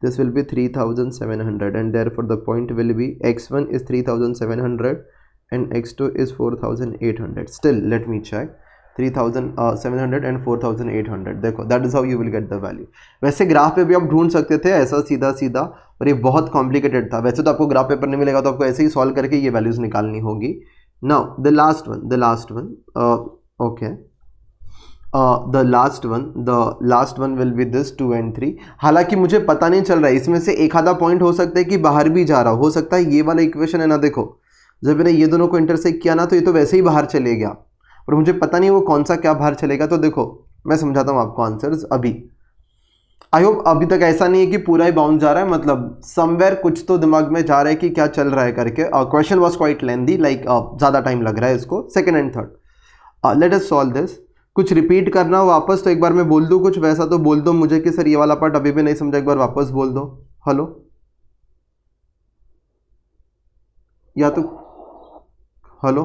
this will be 3,700, and therefore the point will be x1 is 3,700 and x2 is 4,800. Still let me check, 3,700 and 4,800, देखो that is how you will get the value. वैसे graph पे भी आप ढूंढ सकते थे ऐसा सीधा सीधा, और ये बहुत कॉम्प्लिकेटेड था। वैसे तो आपको ग्राफ पेपर नहीं मिलेगा, तो आपको ऐसे ही सॉल्व करके ये वैल्यूज निकालनी होगी। Now the last one okay, the last one will be this 2 and 3। हालांकि मुझे पता नहीं चल रहा है, इसमें से एक आधा पॉइंट हो सकता है कि बाहर भी जा रहा हो सकता है, ये वाला इक्वेशन है ना, देखो जब मैंने ये दोनों को इंटरसेक्ट किया ना, तो ये तो वैसे ही बाहर चले गया, और मुझे पता नहीं वो कौन सा क्या बाहर चलेगा। तो देखो मैं समझाता हूँ आपको आंसर्स अभी। आई होप अभी तक ऐसा नहीं है कि पूरा ही बाउंस जा रहा है, मतलब समवेयर कुछ तो दिमाग में जा रहा है कि क्या चल रहा है करके। Question was quite lengthy, like ज़्यादा टाइम लग रहा है इसको, second and third. Let us solve this. कुछ रिपीट करना हो वापस तो एक बार मैं बोल दूँ, कुछ वैसा तो बोल दो मुझे कि सर ये वाला पार्ट अभी भी नहीं समझा, एक बार वापस बोल दो। हेलो, या तो हेलो,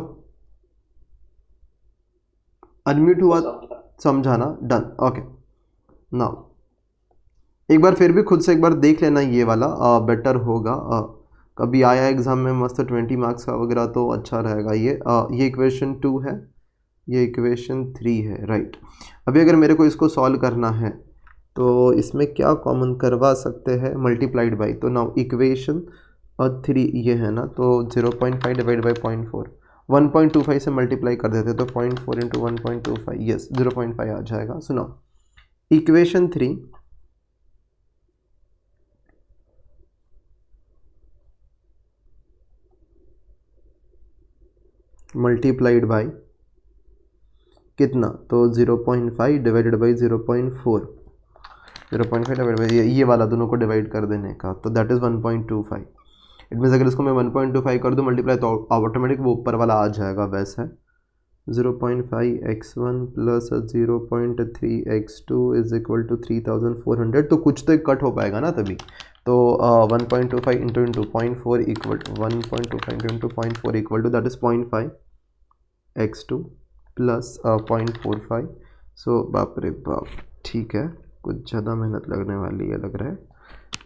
अनम्यूट हुआ, समझाना, डन, ओके। नाउ एक बार फिर भी खुद से एक बार देख लेना, ये वाला बेटर होगा। कभी आया एग्जाम में मस्त 20 मार्क्स का वगैरह तो अच्छा रहेगा। ये इक्वेशन 2 है, ये इक्वेशन 3 है, राइट। अभी अगर मेरे को इसको सॉल्व करना है तो इसमें क्या कॉमन करवा सकते हैं, मल्टीप्लाइड बाई, तो नाउ इक्वेशन 3 ये है ना, तो 0.5 डिवाइड बाई 0.4, 1.25 से मल्टीप्लाई कर देते तो 0.4 इंटू 1.25, यस 0.5 आ जाएगा। सुनो, इक्वेशन 3 मल्टीप्लाइड बाई कितना, तो 0.5 डिवाइडेड बाई 0.4, 0.5 डिवाइड बाई ये वाला दोनों को डिवाइड कर देने का, तो दैट इज़ 1.25। इट मीन्स अगर इसको मैं 1.25 कर दूँ मल्टीप्लाई, तो ऑटोमेटिक वो ऊपर वाला आ जाएगा। वैसे 0.5 x1 plus 0.3 x2 is equal to 3,400, तो कुछ तो एक कट हो पाएगा ना तभी। तो 1.25 into 0.4 equal to 1.25 into 0.4 equal to that is 0.5 x2 plus 0.45। So बाप रे बाप, ठीक है, कुछ ज़्यादा मेहनत लगने वाली है लग रहा है।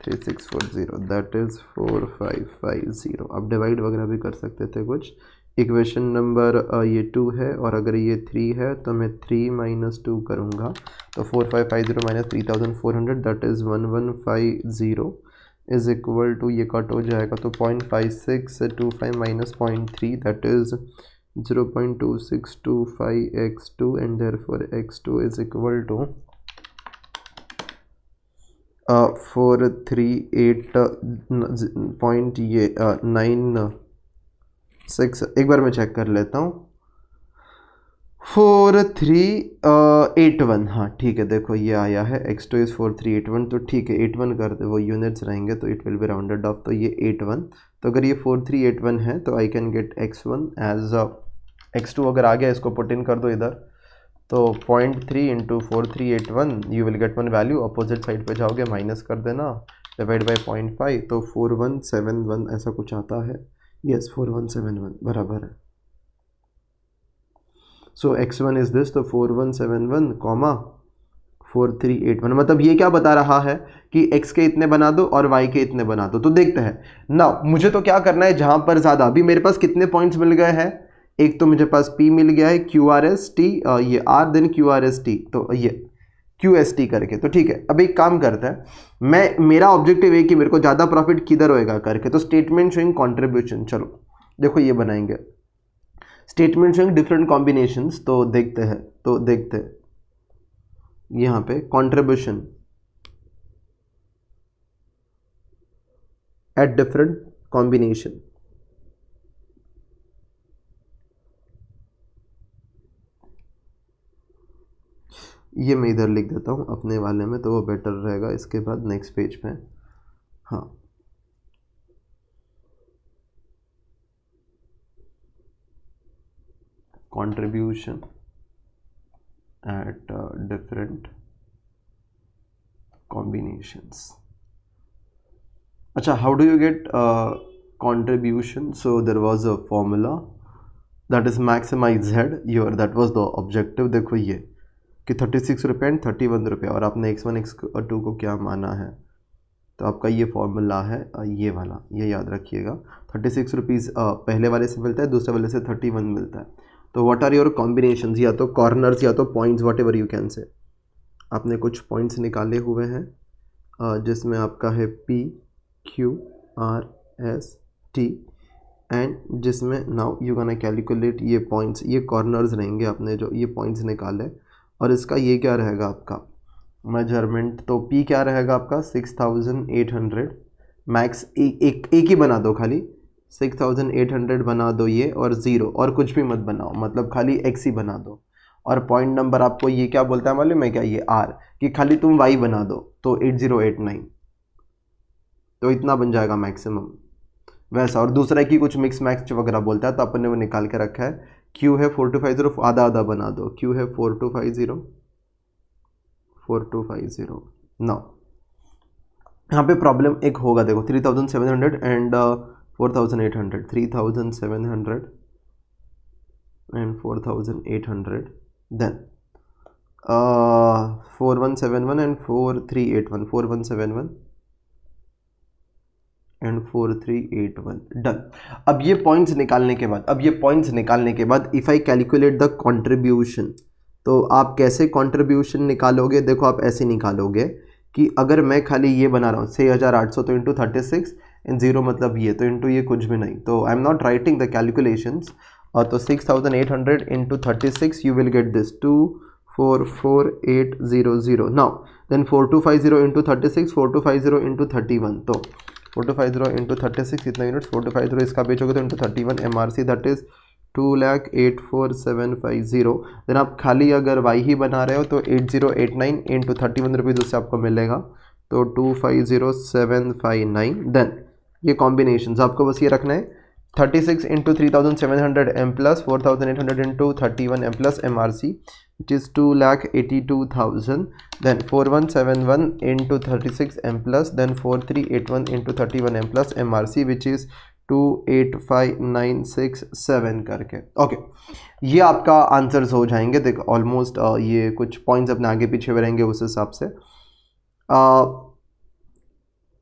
3640 दैट इज़ 4550। अब डिवाइड वगैरह भी कर सकते थे कुछ। इक्वेशन नंबर ये 2 है, और अगर ये 3 है तो मैं 3 माइनस 2 करूँगा, तो 4550 minus 3400 that is 1150 is equal to, ये कट हो जाएगा तो 0.5625 minus 0.3 that is 0.2625 x2, and therefore x2 is equal to 438.96। एक बार मैं चेक कर लेता हूँ, 4381, हाँ ठीक है, देखो ये आया है, x2 इज़ 4381, तो ठीक है 81 कर दे, वो यूनिट्स रहेंगे तो it will B rounded off, तो ये 81। तो अगर ये 4381 है तो I can get x1 as x2, अगर आ गया इसको पुट इन कर दो इधर, तो 0.3 into 4381 you will get one value, opposite side पे जाओगे माइनस कर देना, डिवाइड बाई 0.5, तो 4171 ऐसा कुछ आता है, यस 4171 बराबर है। सो x1 इज दिस, तो 4171 कॉमा 4381, मतलब ये क्या बता रहा है कि x के इतने बना दो और y के इतने बना दो। तो देखते हैं ना, मुझे तो क्या करना है, जहां पर ज़्यादा, अभी मेरे पास कितने पॉइंट्स मिल गए हैं, एक तो मुझे पास P मिल गया है, QRST, ये R देन QRST, तो ये QST करके, तो ठीक है। अब एक काम करता है, मेरा ऑब्जेक्टिव है कि मेरे को ज़्यादा प्रॉफिट किधर होएगा करके, तो स्टेटमेंट शोइंग कॉन्ट्रीब्यूशन, चलो देखो ये बनाएंगे स्टेटमेंट शोइंग डिफरेंट कॉम्बिनेशंस, तो देखते हैं यहाँ पे कॉन्ट्रीब्यूशन एट डिफरेंट कॉम्बिनेशन, ये मैं इधर लिख देता हूँ अपने वाले में, तो वो बेटर रहेगा। इसके बाद नेक्स्ट पेज पे, हाँ, contribution at different combinations. Acha, how do you get contribution? So there was a formula, that is maximize z your, that was the objective। देखो ये कि 36 रुपये एंड 31 रुपये, और आपने x1 x2 को क्या माना है, तो आपका ये फॉर्मूला है ये वाला, ये याद रखिएगा। 36 रुपीज़ पहले वाले से मिलता है, दूसरे वाले से 31 मिलता है। तो व्हाट आर योर कॉम्बिनेशंस, या तो कॉर्नर्स या तो points, what ever you can say. आपने कुछ पॉइंट्स निकाले हुए हैं जिसमें आपका है P Q R S T, and जिसमें नाउ यू कैन कैलकुलेट ये पॉइंट्स, ये कॉर्नर्स रहेंगे। आपने जो ये पॉइंट्स निकाले, और इसका ये क्या रहेगा आपका मेजरमेंट, तो P क्या रहेगा आपका 6800 मैक्स, एक ही बना दो, खाली 6800 बना दो ये, और ज़ीरो, और कुछ भी मत बनाओ, मतलब खाली x ही बना दो। और पॉइंट नंबर आपको ये क्या बोलता है मालूम है क्या, ये R, कि खाली तुम y बना दो, तो 8089, तो इतना बन जाएगा मैक्सिमम वैसा। और दूसरा कि कुछ मिक्स मैक्स वगैरह बोलता है, तो अपन ने वो निकाल के रखा है। Q है 4250, आधा आधा बना दो, Q है 4250 4250। नाउ यहाँ पे प्रॉब्लम एक होगा, देखो 3700 and 4800, 3700 and 4800, then 4171 and 4381, 4171 and 4381, done. अब ये पॉइंट्स निकालने के बाद if I calculate the contribution, तो आप कैसे कंट्रीब्यूशन निकालोगे, देखो आप ऐसे निकालोगे कि अगर मैं खाली ये बना रहा हूँ 6800, तो इंटू 36 इन ज़ीरो, मतलब ये, तो इंटू ये कुछ भी नहीं, तो I am not writing the calculations. तो 6800 into 36 you will get this 244800। Now then 4250 into 36, 4250 into 31, तो 4250 इंटू 36 कितना यूनिट्स, 4250 इसका बेचोगे तो into 31 MRC, that is 2,084750। Then आप खाली अगर y ही बना रहे हो तो 8089 इंटू 31 रुपीज़ उससे आपको मिलेगा, तो 250759। देन ये कॉम्बिनेशन आपको बस ये रखना है, 36 into 3700 M plus 4800 into 31 M plus MRC which is 2,82,000, then 4171 into 36 M plus, then 4381 into 31 M plus MRC which is 285967 करके। ओके, ये आपका आंसर्स हो जाएंगे। देखो ऑलमोस्ट ये कुछ पॉइंट्स अपने आगे पीछे में रहेंगे उस हिसाब से।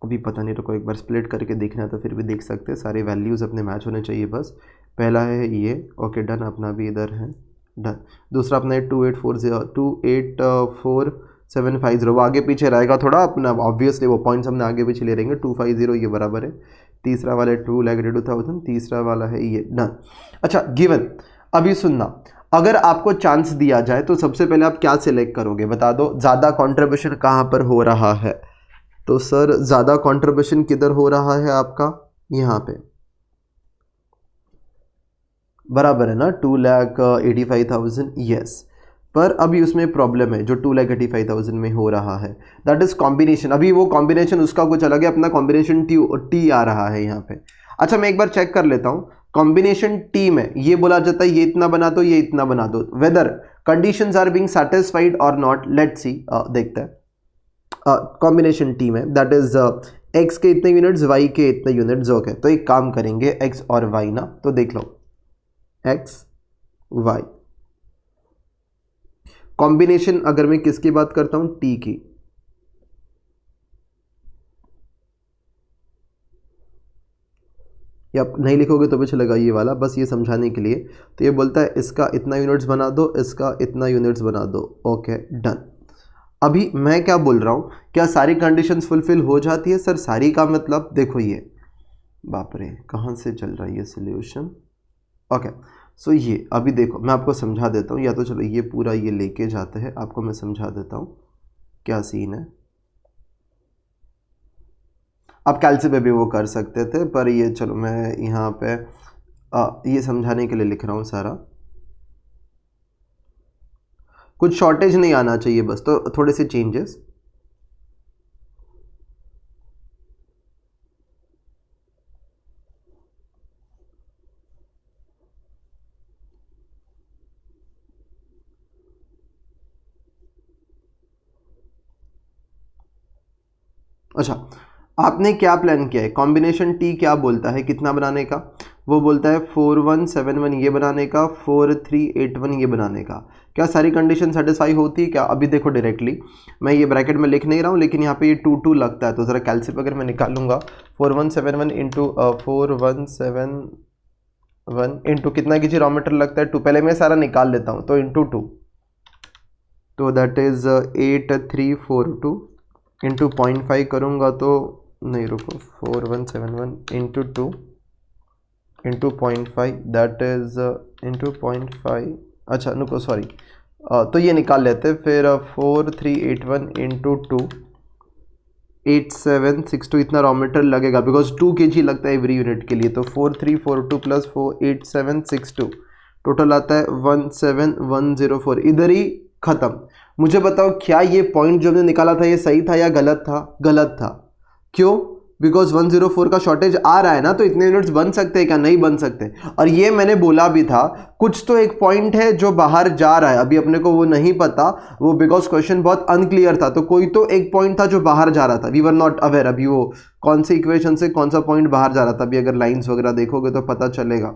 अभी पता नहीं, तो एक बार स्प्लिट करके देखना है तो फिर भी देख सकते हैं, सारे वैल्यूज़ अपने मैच होने चाहिए बस। पहला है ये, ओके डन, अपना भी इधर है डन। दूसरा अपना 284,750, वो आगे पीछे रहेगा थोड़ा अपना, ऑब्वियसली वो पॉइंट्स हमने आगे पीछे ले रहेंगे। 250 ये बराबर है, तीसरा वाला है 2,82,000, तीसरा वाला है ये, डन। अच्छा गिवन, अभी सुनना, अगर आपको चांस दिया जाए तो सबसे पहले आप क्या सिलेक्ट करोगे, बता दो। ज़्यादा कॉन्ट्रीब्यूशन कहाँ पर हो रहा है, तो सर ज़्यादा कॉन्ट्रीब्यूशन किधर हो रहा है आपका, यहाँ पे बराबर है ना, 2,85,000, यस। पर अभी उसमें प्रॉब्लम है, जो 2,85,000 में हो रहा है, दैट इज़ कॉम्बिनेशन। अभी वो कॉम्बिनेशन उसका कुछ अलग है, अपना कॉम्बिनेशन टी आ रहा है यहाँ पे। अच्छा मैं एक बार चेक कर लेता हूँ, कॉम्बिनेशन टी में ये बोला जाता है ये इतना बना दो, ये इतना बना दो, whether conditions are being satisfied और नॉट, लेट्स सी, देखते हैं। कॉम्बिनेशन टी में दैट इज एक्स के इतने यूनिट्स, वाई के इतने यूनिट्स, ओके। तो एक काम करेंगे एक्स और वाई ना, तो देख लो एक्स वाई कॉम्बिनेशन, अगर मैं किसकी बात करता हूं, टी की, या आप नहीं लिखोगे तो भी चलेगा ये वाला, बस ये समझाने के लिए। तो ये बोलता है इसका इतना यूनिट्स बना दो, इसका इतना यूनिट्स बना दो, ओके डन। अभी मैं क्या बोल रहा हूँ, क्या सारी कंडीशंस फुलफिल हो जाती है, सर सारी का मतलब देखो ये, बाप रे कहाँ से चल रहा है ये सोल्यूशन, ओके। सो ये अभी देखो मैं आपको समझा देता हूँ, या तो चलो ये पूरा ये लेके जाते हैं, आपको मैं समझा देता हूँ क्या सीन है। आप कैलसी पे भी वो कर सकते थे, पर ये चलो मैं यहाँ पे ये समझाने के लिए लिख रहा हूँ सारा। कुछ शॉर्टेज नहीं आना चाहिए बस, तो थोड़े से चेंजेस। अच्छा, आपने क्या प्लान किया है, कॉम्बिनेशन टी क्या बोलता है कितना बनाने का, वो बोलता है 4171 ये बनाने का, 4381 ये बनाने का। क्या सारी कंडीशन सेटिस्फाई होती है क्या? अभी देखो डायरेक्टली मैं ये ब्रैकेट में लिख नहीं रहा हूँ, लेकिन यहाँ पे ये 2 लगता है, तो ज़रा कैलसिप अगर मैं निकालूंगा 4171 इंटू 4171 इंटू कितना कीजिए रॉ मटेरियल लगता है 2, पहले मैं सारा निकाल लेता हूँ, तो इंटू 2, तो दैट इज़ 8342 इंटू 0.5 करूँगा तो नहीं, रुको, 4171 into 2 into 0.5 that is into 0.5, अच्छा रुको सॉरी, तो ये निकाल लेते हैं फिर 4381 इंटू 2 8762 इतना रॉ मटेरियल लगेगा, बिकॉज 2 kg लगता है एवरी यूनिट के लिए, तो 4342 प्लस 8762 टोटल आता है 17104, इधर ही ख़त्म। मुझे बताओ क्या ये पॉइंट जो हमने निकाला था ये सही था या गलत था? गलत था। क्यों? बिकॉज 104 का शॉर्टेज आ रहा है ना, तो इतने यूनिट्स बन सकते हैं क्या? नहीं बन सकते। और ये मैंने बोला भी था, कुछ तो एक पॉइंट है जो बाहर जा रहा है, अभी अपने को वो नहीं पता, वो बिकॉज क्वेश्चन बहुत अनक्लियर था, तो कोई तो एक पॉइंट था जो बाहर जा रहा था, वी वर नॉट अवेयर अभी वो कौन सी इक्वेशन से कौन सा पॉइंट बाहर जा रहा था। अभी अगर लाइन्स वगैरह देखोगे तो पता चलेगा।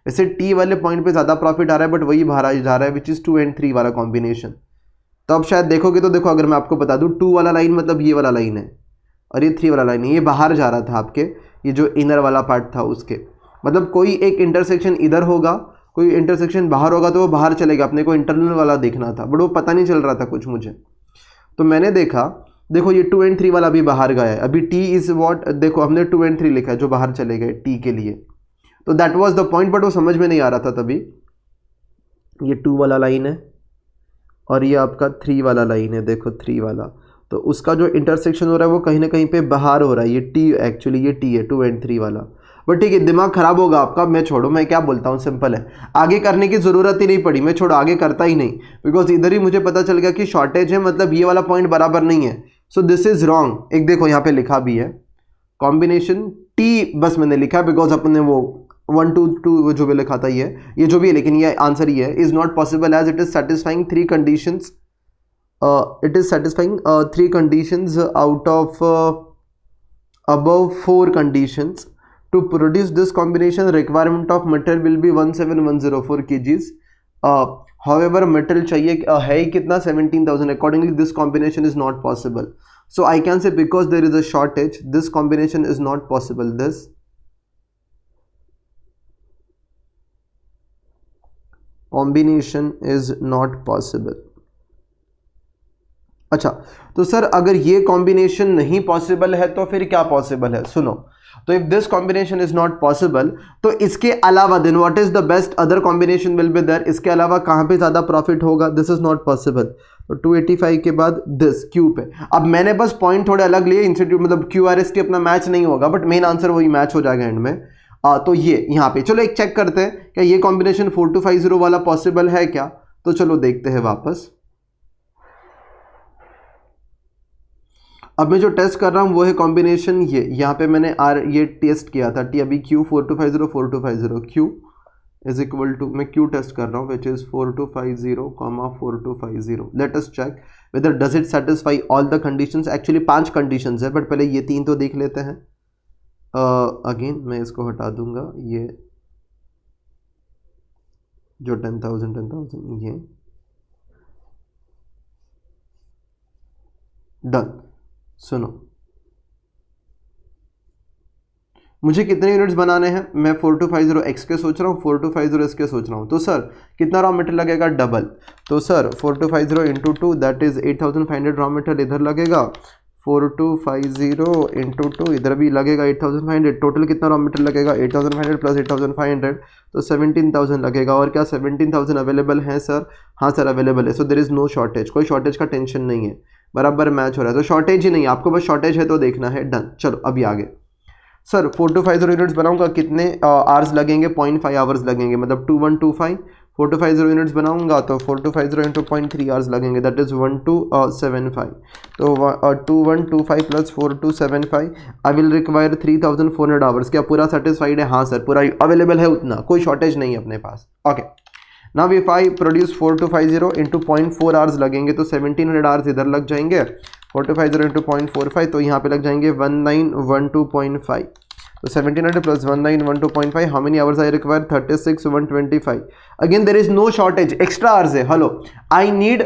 वैसे टी वाले पॉइंट पे ज़्यादा प्रॉफिट आ रहा है, बट वही बाहर जा रहा है विच इज़ 2 and 3 वाला कॉम्बिनेशन। तो अब शायद देखोगे तो देखो, अगर मैं आपको बता दूं 2 वाला लाइन मतलब ये वाला लाइन है, और ये 3 वाला लाइन है, ये बाहर जा रहा था आपके, ये जो इनर वाला पार्ट था उसके, मतलब कोई एक इंटरसेक्शन इधर होगा, कोई इंटरसेक्शन बाहर होगा, तो वो बाहर चलेगा, अपने को इंटरनल वाला देखना था, बट वो पता नहीं चल रहा था कुछ मुझे। तो मैंने देखा, देखो ये 2 and 3 वाला भी बाहर गया है, अभी टी इज़ वॉट, देखो हमने 2 and 3 लिखा है जो बाहर चले गए टी के लिए, तो that was the point, but वो समझ में नहीं आ रहा था तभी। ये 2 वाला लाइन है और ये आपका 3 वाला लाइन है, देखो 3 वाला, तो उसका जो इंटरसेक्शन हो रहा है वो कहीं ना कहीं पे बाहर हो रहा है, ये टी, एक्चुअली ये टी है 2 and 3 वाला। बट ठीक है, दिमाग खराब होगा आपका, मैं छोड़ो, मैं क्या बोलता हूँ, सिंपल है, आगे करने की ज़रूरत ही नहीं पड़ी, मैं छोड़ो आगे करता ही नहीं, बिकॉज इधर ही मुझे पता चल गया कि शॉर्टेज है, मतलब ये वाला पॉइंट बराबर नहीं है, सो दिस इज़ रॉन्ग। एक देखो यहाँ पे लिखा भी है कॉम्बिनेशन टी, बस मैंने लिखा बिकॉज अपने वो 1 2 2 जो भी लिखा था ये जो भी है, लेकिन ये आंसर ही है, is not possible as it is satisfying 3 conditions, it is satisfying 3 conditions out of above 4 conditions. To produce this combination, requirement of material will be 17104 kgs. However, material चाहिए है कितना 17,000. Accordingly, this combination is not possible. So I can say because there is a shortage, this combination is not possible. This combination is not possible. अच्छा, तो sir अगर ये combination नहीं possible है तो फिर क्या पॉसिबल है? सुनो, तो if this combination is not possible, तो इसके अलावा then what is the best other combination will be there, इसके अलावा कहाँ पे ज़्यादा प्रॉफिट होगा? This is not possible. तो 285 के बाद दिस क्यू पे, अब मैंने बस पॉइंट थोड़े अलग लिए, इंस्टीट्यूट मतलब क्यू आर एस के अपना मैच नहीं होगा, बट मेन आंसर वही मैच हो जाएगा एंड में। तो ये यहाँ पे चलो एक चेक करते हैं क्या ये कॉम्बिनेशन 4250 वाला पॉसिबल है क्या? तो चलो देखते हैं वापस। अब मैं जो टेस्ट कर रहा हूँ वो है कॉम्बिनेशन ये, यहाँ पे मैंने ये टेस्ट किया था टी, अभी Q 4250 Q is equal to, मैं क्यू टेस्ट कर रहा हूँ which is 4250 4250। Let us check whether does it satisfy all the conditions. Actually 5 conditions है, बट पहले ये 3 तो देख लेते हैं। अगेन मैं इसको हटा दूंगा, ये जो 10,000 ये डन। सुनो, मुझे कितने यूनिट्स बनाने हैं? मैं 4250 एक्स के सोच रहा हूँ, 4250 एस के सोच रहा हूँ, तो सर कितना रॉ मटेरियल लगेगा? डबल। तो sir 4250 into 2 that is 8500 raw material इधर लगेगा, 4250 इंटू 2 इधर भी लगेगा 8500, टोटल कितना रॉ मटेरियल लगेगा? 8500 प्लस 8500, तो 17,000 लगेगा। और क्या 17,000 अवेलेबल है सर? हाँ सर अवेलेबल है। सो देर इज़ नो शॉर्टेज, कोई शॉर्टेज का टेंशन नहीं है, बराबर मैच हो रहा है, तो शॉर्टेज ही नहीं है, आपको बस शॉर्टेज है तो देखना है। डन। चलो अभी आगे। सर 4250 यूनिट्स बनाऊंगा, कितने आवर्स लगेंगे? 0.5 आवर्स लगेंगे, मतलब 2125 4250 यूनिट्स बनाऊंगा तो 4250 इंटू 0.3 आवर्स लगेंगे, दैट इज 1275. तो 2125 plus 4275, I will require 3400 hours. क्या पूरा सेटिस्फाइड है? हाँ सर, पूरा अवेलेबल है, उतना कोई शॉर्टेज नहीं है अपने पास. Okay, now if I produce 4250 into 0.4 hours लगेंगे तो 1700 आवर्स इधर लग जाएंगे. 4250 इंटू 0.45 तो यहाँ पे लग जाएंगे 1912.5. तो 1700 plus 1912.5, how many hours I require? 36125. Again there is no shortage, extra hours है. Hello, I need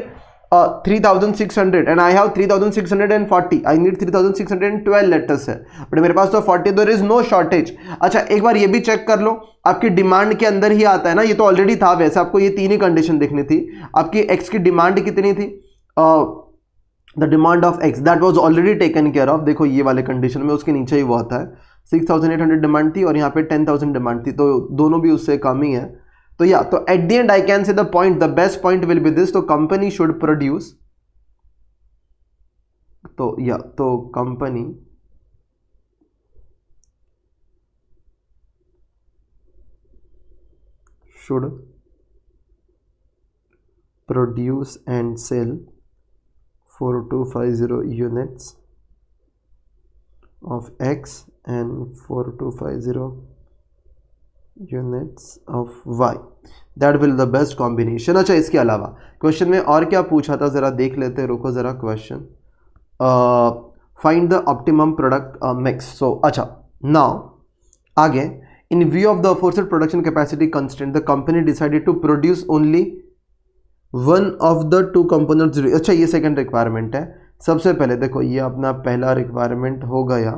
3600 and I have 3640. I need 3612 letters है, बट मेरे पास तो 40. There is no shortage. अच्छा, एक बार ये भी चेक कर लो, आपकी डिमांड के अंदर ही आता है ना, ये तो ऑलरेडी था. वैसे आपको ये तीन ही कंडीशन देखनी थी. आपकी एक्स की डिमांड कितनी थी? The demand of x that was already taken care of. देखो ये वाले कंडीशन में उसके नीचे ही वो आता है. 6800 डिमांड थी और यहाँ पे 10,000 डिमांड थी, तो दोनों भी उससे कम ही है. तो या तो at the end I can say the point, the best point will be this. तो कंपनी शुड प्रोड्यूस, तो company should produce and sell 4250 units of X and 4250 units of Y. That will the best combination. अच्छा, इसके अलावा question में और क्या पूछा था, ज़रा देख लेते हैं. रुको ज़रा, question find the optimum product mix. So अच्छा, नाउ आगे, in view of the aforesaid production capacity constraint the company decided to produce only one of the two components. अच्छा, ये सेकंड रिक्वायरमेंट है. सबसे पहले देखो, ये अपना पहला रिक्वायरमेंट हो गया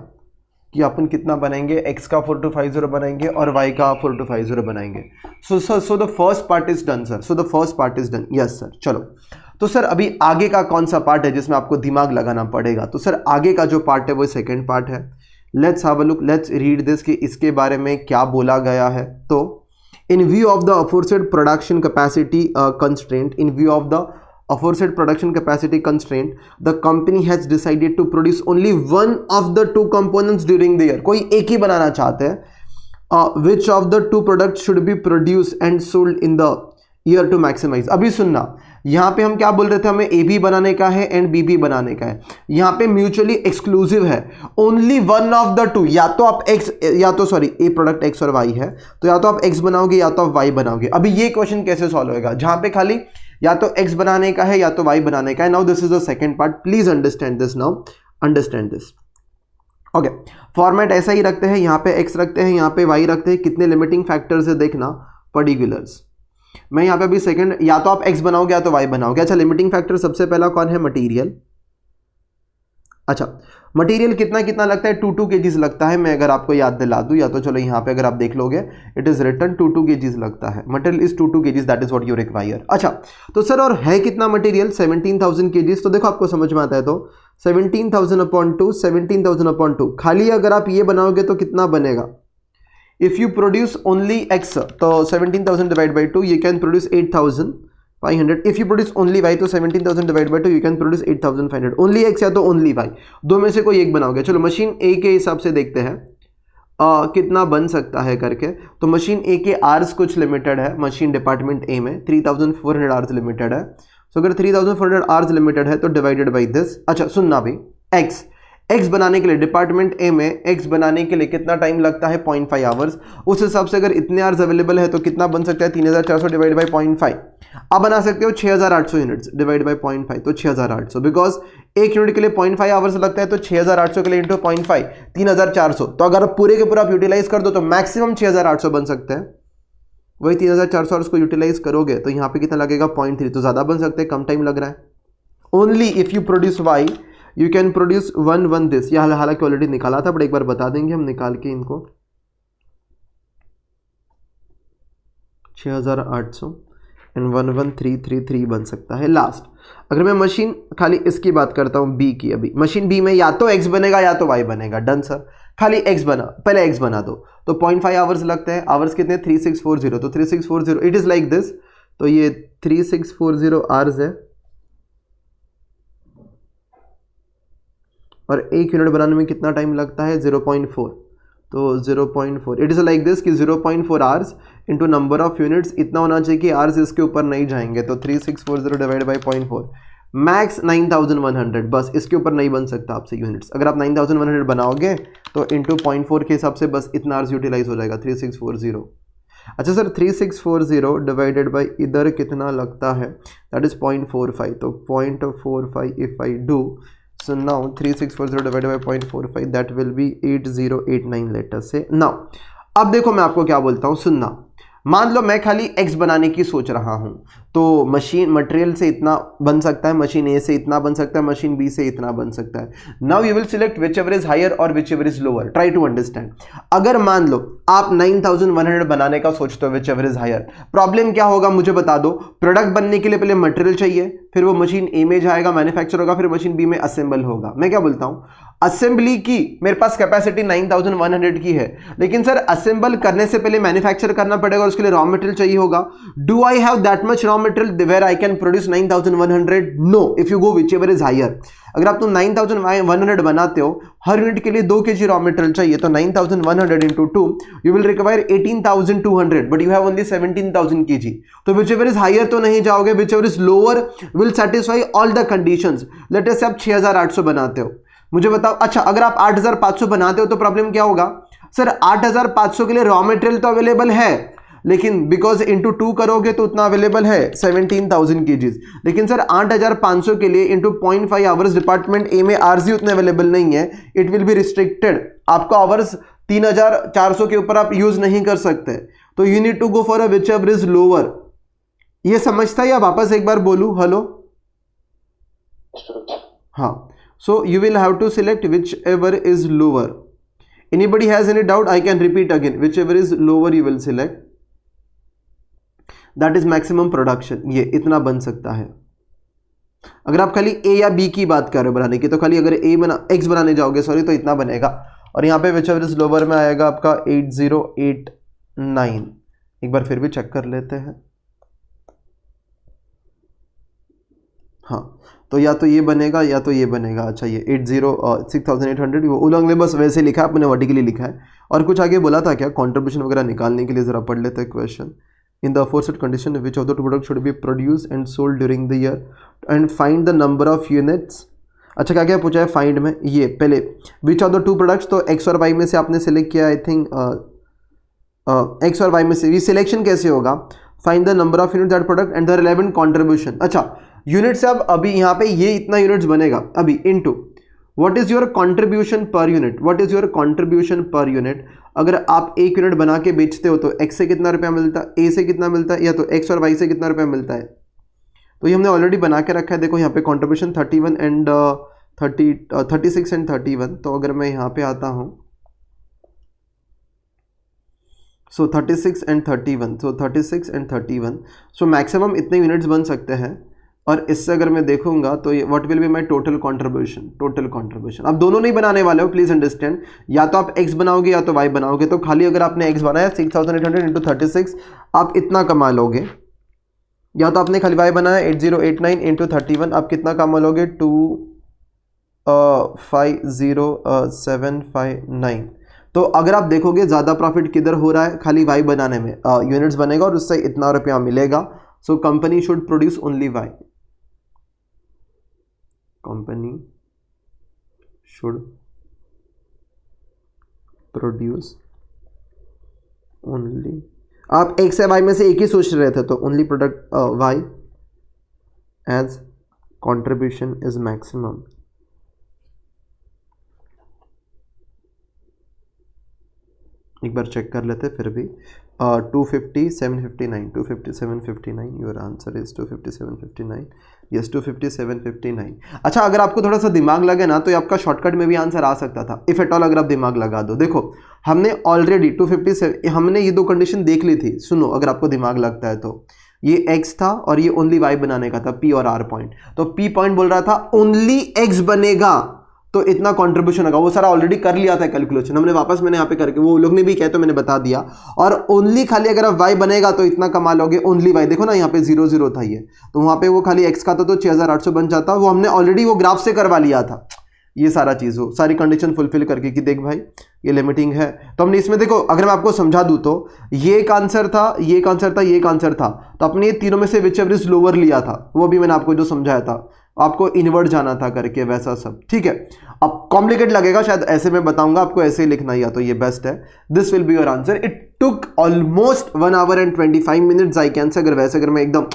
कि अपन कितना बनाएंगे, x का 4250 बनाएंगे और y का 4250 बनाएंगे. So the first part is done sir. So the first part is done. Yes sir. चलो, तो सर अभी आगे का कौन सा पार्ट है जिसमें आपको दिमाग लगाना पड़ेगा? तो सर आगे का जो पार्ट है वो सेकेंड पार्ट है. Let's have a look, let's read this कि इसके बारे में क्या बोला गया है. तो in view of the aforesaid production capacity constraint, in view of the aforesaid production capacity constraint, the company has decided to produce only one of the two components during the year. कोई एक ही बनाना चाहते हैं. Which of the two products should be produced and sold in the year to maximize? अभी सुनना, यहाँ पे हम क्या बोल रहे थे, हमें ए बी बनाने का है एंड बी बी बनाने का है. यहाँ पे म्यूचुअली एक्सक्लूसिव है, only one of the to. या तो आप एक्स, या तो सॉरी, ए प्रोडक्ट एक्स और वाई है, तो या तो आप एक्स बनाओगे या तो आप वाई बनाओगे. अभी ये क्वेश्चन कैसे सॉल्व होएगा जहाँ पे खाली या तो एक्स बनाने का है या तो वाई बनाने का है. Now this is the second part, please understand this. Now understand this. Okay, format ऐसा ही रखते हैं, यहाँ पे एक्स रखते हैं, यहाँ पे वाई रखते हैं. कितने लिमिटिंग फैक्टर्स है देखना, पर्टिकुलर्स. मैं यहाँ पे अभी सेकंड, या तो आप x बनाओगे या तो y बनाओगे. अच्छा, लिमिटिंग फैक्टर सबसे पहला कौन है? मटेरियल. अच्छा, मटेरियल कितना कितना लगता है? 2 kgs लगता है. मैं अगर आपको याद दिला दूं, या तो चलो यहाँ पे अगर आप देख लोगे, इट इज रिटन 2 kgs लगता है. Material is 2 kgs, that is what you require. अच्छा, तो सर और है कितना मटेरियल? 17,000 kgs. तो देखो आपको समझ में आता है, तो 17,000 अपॉन 2, 17,000 अपॉन 2. खाली अगर आप ये बनाओगे तो कितना बनेगा? If you produce only x, तो 17,000 divide by 2, you can produce 8,500. If you produce only y, तो 17,000 divide by 2, you can produce 8,500. Only x या तो only y, दो में से कोई एक बनाओगे. चलो मशीन ए के हिसाब से देखते हैं कितना बन सकता है करके. तो मशीन ए के आवर्स कुछ लिमिटेड है, मशीन डिपार्टमेंट ए में 3,400 आवर्स लिमिटेड है. सो अगर 3,400 आवर्स लिमिटेड है तो डिवाइडेड बाई दिस. अच्छा सुनना भी, एक्स बनाने के लिए डिपार्टमेंट ए में एक्स बनाने के लिए कितना टाइम लगता है? 0.5 आवर्स. उस हिसाब से अगर इतने आवर्स अवेलेबल है तो कितना बन सकता है? 3,400 डिवाइड बाई 0.5. आप बना सकते हो 6,800 यूनिट्स डिवाइड बाई 0.5, तो 6,800. बिकॉज एक यूनिट के लिए 0.5 आवर्स लगता है, तो 6,800 के लिए इंटू 0.5 3,400. तो अगर पूरे के पूरा आप यूटिलाइज कर दो तो मैक्सिमम 6,800 बन सकते हैं. वही 3,400 आवर्स को यूटिलाइज करोगे तो यहाँ पे कितना लगेगा? 0.3. तो ज़्यादा बन सकते हैं, कम टाइम लग रहा है. Only if you produce why you can produce one this. यह हालांकि ऑलरेडी निकाला था, बट एक बार बता देंगे हम निकाल के इनको. 6,800 एंड 11,333 बन सकता है लास्ट. अगर मैं मशीन खाली इसकी बात करता हूँ बी की, अभी मशीन बी में या तो एक्स बनेगा या तो वाई बनेगा. Done sir. खाली एक्स बना, पहले एक्स बना दो. तो 0.5 आवर्स लगते हैं. आवर्स कितने? 3640. तो 3640 इट इज लाइक दिस. तो ये 3640 आवर्स है और एक यूनिट बनाने में कितना टाइम लगता है? 0.4. तो 0.4, इट इज़ लाइक दिस कि 0.4 hours into number of units, इतना होना चाहिए कि आवर्स इसके ऊपर नहीं जाएंगे, तो 3640 डिवाइड बाई 0.4, मैक्स 9100, बस इसके ऊपर नहीं बन सकता आपसे यूनिट्स। अगर आप 9100 बनाओगे तो इंटू 0.4 के हिसाब से बस इतना आवर्स यूटिलाइज हो जाएगा 3640। अच्छा सर 3640 डिवाइडेड बाई इधर कितना लगता है, दैट इज 0.45, तो 0.45 if I do, so now 3640 divided by 0.45 that will be 8089 letter से। now अब देखो मैं आपको क्या बोलता हूँ, सुनना, मान लो मैं खाली x बनाने की सोच रहा हूँ, तो मशीन मटेरियल से इतना बन सकता है, मशीन A से इतना बन सकता है, मशीन B से इतना बन सकता है। Now you will select whichever is higher और whichever is lower, try to understand. अगर मान लो आप 9100 बनाने का सोचते हो, whichever is higher, problem क्या होगा मुझे बता दो। प्रोडक्ट बनने के लिए पहले मटेरियल चाहिए, फिर वो मशीन A में जाएगा, मैन्युफैक्चर होगा, फिर मशीन B में असेंबल होगा। मैं क्या बोलता हूँ, असेंबली की मेरे पास कैपेसिटी 9100 की है, लेकिन सर असेंबल करने से पहले मैन्युफैक्चर करना पड़ेगा, उसके लिए रॉ मटेरियल चाहिए होगा। Do I have that much raw material where I can produce 9100? No, if you go whichever is higher. अगर आप तुम 9100 बनाते हो, हर यूनिट के लिए 2 kg रॉ मटेरियल चाहिए, तो 9100 into 2 you will require 18200, but you have only 17000 kg। तो विच एवर इज हायर तो नहीं जाओगे, which ever is lower will satisfy all the conditions. Late us से आप 6800 बनाते हो, मुझे बताओ। अच्छा अगर आप 8500 बनाते हो तो प्रॉब्लम क्या होगा, सर 8500 के लिए रॉ मटेरियल तो अवेलेबल है, लेकिन बिकॉज इंटू 2 करोगे तो उतना अवेलेबल है 17000 kgs, लेकिन सर 8500 के लिए इंटू 0.5 आवर्स डिपार्टमेंट ए में आरजी उतने अवेलेबल नहीं है, इट विल बी रिस्ट्रिक्टेड। आपको आवर्स 3400 के ऊपर आप यूज नहीं कर सकते, तो you need to go for a whichever is lower. ये समझता है या वापस एक बार बोलू, हेलो? हाँ, so you will have to select whichever is lower. Anybody has any doubt? I can repeat again, whichever is lower you will select, that is maximum production। ये इतना बन सकता है। अगर आप खाली A या B की बात कर रहे हो बनाने की, तो खाली अगर X बनाने जाओगे सॉरी, तो इतना बनेगा, और यहाँ पे whichever is lower में आएगा आपका 8089। एक बार फिर भी चेक कर लेते हैं। हाँ, तो या तो ये बनेगा या तो ये बनेगा। अच्छा ये 6800 वो उलंग ने बस वैसे लिखा है, अपने वर्टिकली लिखा है। और कुछ आगे बोला था क्या कंट्रीब्यूशन वगैरह निकालने के लिए, ज़रा पढ़ लेते हैं question. In the aforesaid condition which of the to product should be produce and sold during the year and find the number of units. अच्छा क्या क्या पूछा है फाइंड में, ये पहले which of the two products, तो एक्स और वाई में से आपने सेलेक्ट किया, आई थिंक एक्स और वाई में से। ये सिलेक्शन कैसे होगा, find the number of unit that product and the relevant contribution. अच्छा यूनिट से अब अभी यहाँ पे ये इतना यूनिट्स बनेगा अभी into what is your contribution per unit, what is your contribution per unit. अगर आप एक यूनिट बना के बेचते हो तो एक्स से कितना रुपया मिलता है, ए से कितना मिलता है, या तो एक्स और वाई से कितना रुपया मिलता है। तो ये हमने ऑलरेडी बना के रखा है, देखो यहाँ पे कंट्रीब्यूशन 36 एंड 31। तो अगर मैं यहाँ पे आता हूँ, सो 36 and 31, so 36 and 31, so maximum इतने यूनिट्स बन सकते हैं। और इससे अगर मैं देखूंगा तो ये what will be my total contribution, total contribution. आप दोनों नहीं बनाने वाले हो, प्लीज अंडरस्टैंड, या तो आप x बनाओगे या तो y बनाओगे। तो खाली अगर आपने x बनाया 6800 इंटू 36 आप इतना कमा लोगे, या तो आपने खाली y बनाया 8089 इंटू 31 आप कितना कमा लोगे 250,759। तो अगर आप देखोगे ज़्यादा प्रॉफिट किधर हो रहा है, खाली y बनाने में, यूनिट्स बनेगा और उससे इतना रुपया मिलेगा। So company should produce only y, company should produce only, आप x या y में से एक ही सोच रहे थे, तो only product y as contribution is maximum. एक बार चेक कर लेते फिर भी। 250,759, 250,759, योर आंसर इज 250,759, यस 250,759। अच्छा अगर आपको थोड़ा सा दिमाग लगे ना तो ये आपका शॉर्टकट में भी आंसर आ सकता था, इफ एट ऑल अगर आप दिमाग लगा दो। देखो हमने ऑलरेडी 257 हमने ये दो कंडीशन देख ली थी। सुनो अगर आपको दिमाग लगता है तो ये x था और ये ओनली y बनाने का था, p और r पॉइंट। तो p पॉइंट बोल रहा था ओनली x बनेगा तो इतना कंट्रीब्यूशन होगा, वो सारा ऑलरेडी कर लिया था कैलकुलेशन हमने, वापस मैंने यहाँ पे करके, वो लोग ने भी किया तो मैंने बता दिया। और ओनली खाली अगर आप y बनेगा तो इतना कमा लोगे ओनली y। देखो ना यहाँ पे 0 0 था ये, तो वहाँ पे वो खाली x का था तो 6800 बन जाता, वो हमने ऑलरेडी वो ग्राफ से करवा लिया था। ये सारा चीज़ हो, सारी कंडीशन फुलफिल करके कि देख भाई ये लिमिटिंग है। तो हमने इसमें देखो, अगर मैं आपको समझा दूँ तो ये एक आंसर था, ये एक आंसर था, ये एक आंसर था, तो अपने ये तीनों में से विच एवर इज लोअर लिया था, वो भी मैंने आपको जो समझाया था, आपको इनवर्ट जाना था करके वैसा सब, ठीक है। अब कॉम्प्लिकेट लगेगा शायद, ऐसे मैं बताऊंगा आपको, ऐसे ही लिखना, या तो ये बेस्ट है। This will be your answer. It took almost 1 hour and 25 minutes I can से, अगर वैसे अगर मैं एकदम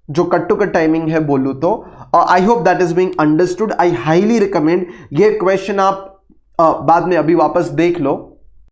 जो कट टू कट टाइमिंग है बोलूँ तो। I hope that is being understood. I highly recommend ये क्वेश्चन आप बाद में अभी वापस देख लो,